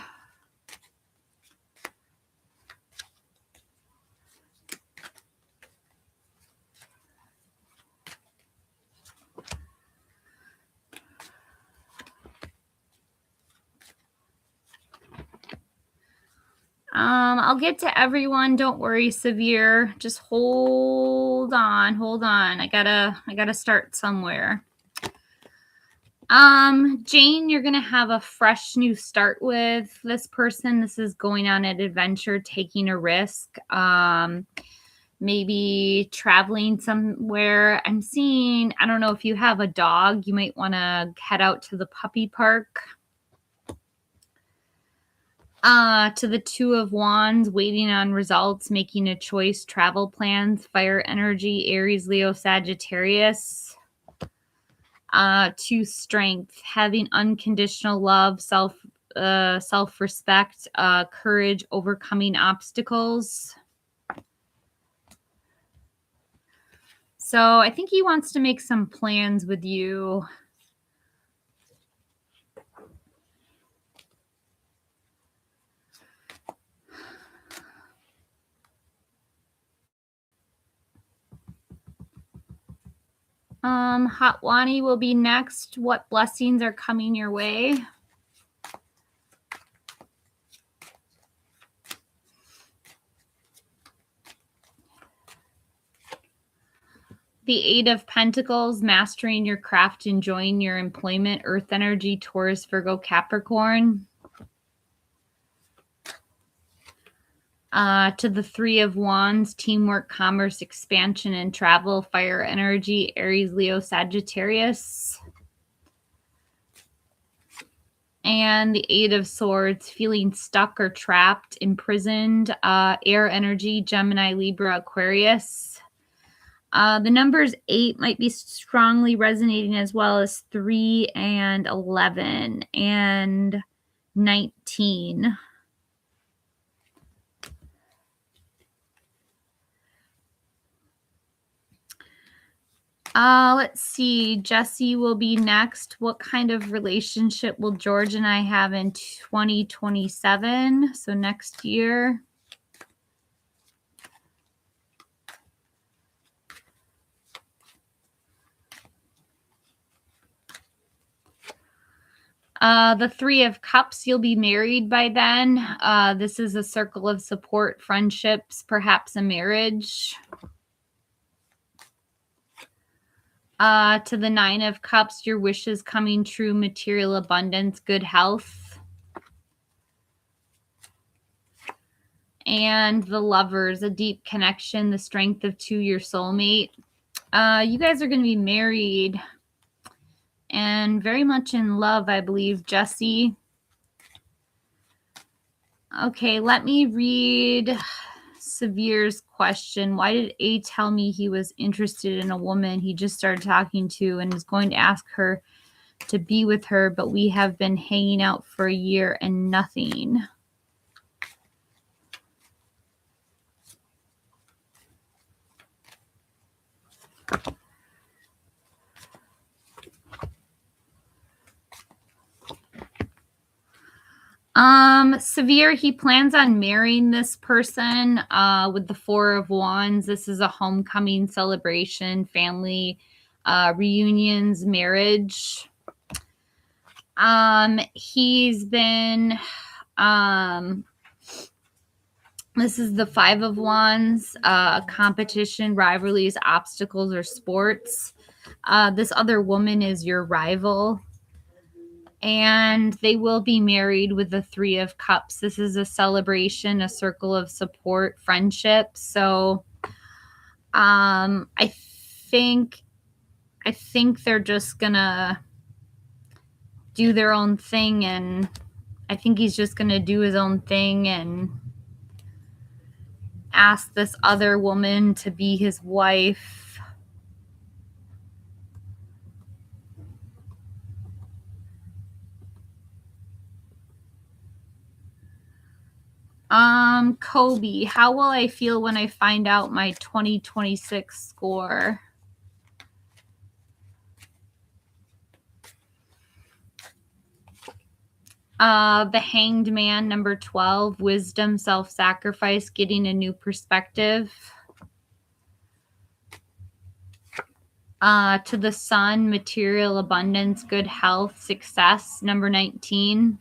I'll get to everyone. Don't worry, Severe. Just hold on. I gotta start somewhere. Jane, you're gonna have a fresh new start with this person. This is going on an adventure, taking a risk. Maybe traveling somewhere. I'm seeing, I don't know if you have a dog, you might want to head out to the puppy park. To the Two of Wands, waiting on results, making a choice, travel plans, fire energy, Aries, Leo, Sagittarius. To Strength, having unconditional love, self-respect, courage, overcoming obstacles. So I think he wants to make some plans with you. Hot Wani will be next. What blessings are coming your way? The Eight of Pentacles, mastering your craft, enjoying your employment, Earth energy, Taurus, Virgo, Capricorn. To the Three of Wands, teamwork, commerce, expansion, and travel, fire energy, Aries, Leo, Sagittarius. And the Eight of Swords, feeling stuck or trapped, imprisoned, air energy, Gemini, Libra, Aquarius. The numbers 8 might be strongly resonating, as well as 3 and 11 and 19. Let's see. Jessie will be next. What kind of relationship will George and I have in 2027? So next year. The Three of Cups, you'll be married by then. This is a circle of support, friendships, perhaps a marriage. To the Nine of Cups, your wishes coming true, material abundance, good health. And the Lovers, a deep connection, the strength of two, your soulmate. You guys are going to be married and very much in love, I believe, Jessie. Okay, let me read Severe's question. Why did A tell me he was interested in a woman he just started talking to and is going to ask her to be with her, but we have been hanging out for a year and nothing? Severe, he plans on marrying this person with the Four of Wands. This is a homecoming celebration, family reunions, marriage. He's been this is the Five of Wands, competition, rivalries, obstacles, or sports. This other woman is your rival. And they will be married with the Three of Cups. This is a celebration, a circle of support, friendship. So I think they're just gonna do their own thing, and I think he's just gonna do his own thing and ask this other woman to be his wife. Kobe, how will I feel when I find out my 2026 score? The Hanged Man, number 12, wisdom, self-sacrifice, getting a new perspective. To the Sun, material abundance, good health, success, number 19.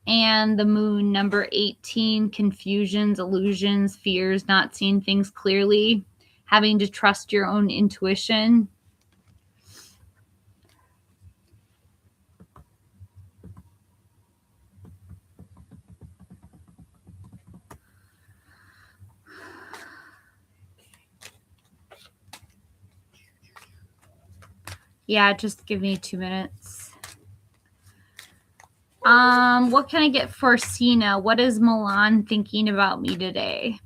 And the Moon, number 18, confusions, illusions, fears, not seeing things clearly, having to trust your own intuition. Yeah, just give me 2 minutes. What can I get for Sina? What is Milan thinking about me today?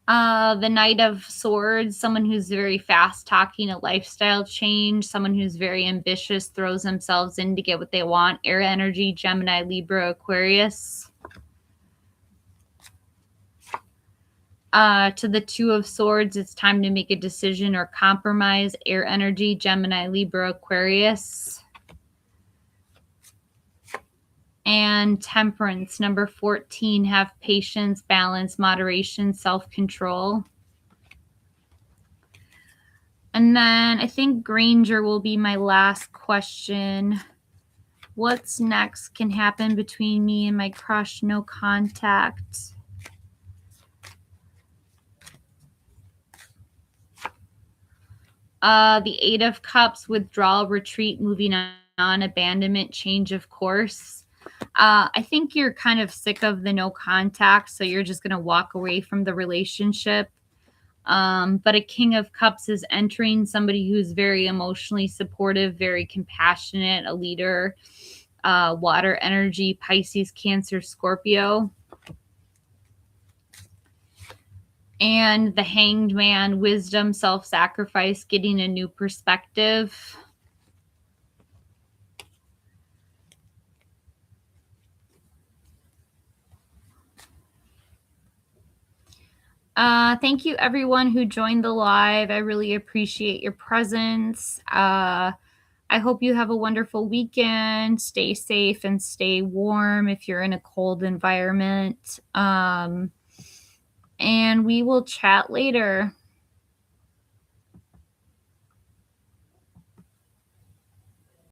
The Knight of Swords, someone who's very fast talking, a lifestyle change, someone who's very ambitious, throws themselves in to get what they want. Air energy, Gemini, Libra, Aquarius. To the Two of Swords, it's time to make a decision or compromise. Air energy, Gemini, Libra, Aquarius. And Temperance, number 14, have patience, balance, moderation, self-control. And then I think Granger will be my last question. What's next can happen between me and my crush? No contact. The Eight of Cups, withdrawal, retreat, moving on, abandonment, change of course. I think you're kind of sick of the no contact, so you're just going to walk away from the relationship. But a King of Cups is entering, somebody who's very emotionally supportive, very compassionate, a leader, water energy, Pisces, Cancer, Scorpio. And the Hanged Man, wisdom, self-sacrifice, getting a new perspective. Thank you, everyone who joined the live. I really appreciate your presence. I hope you have a wonderful weekend. Stay safe and stay warm if you're in a cold environment. And we will chat later.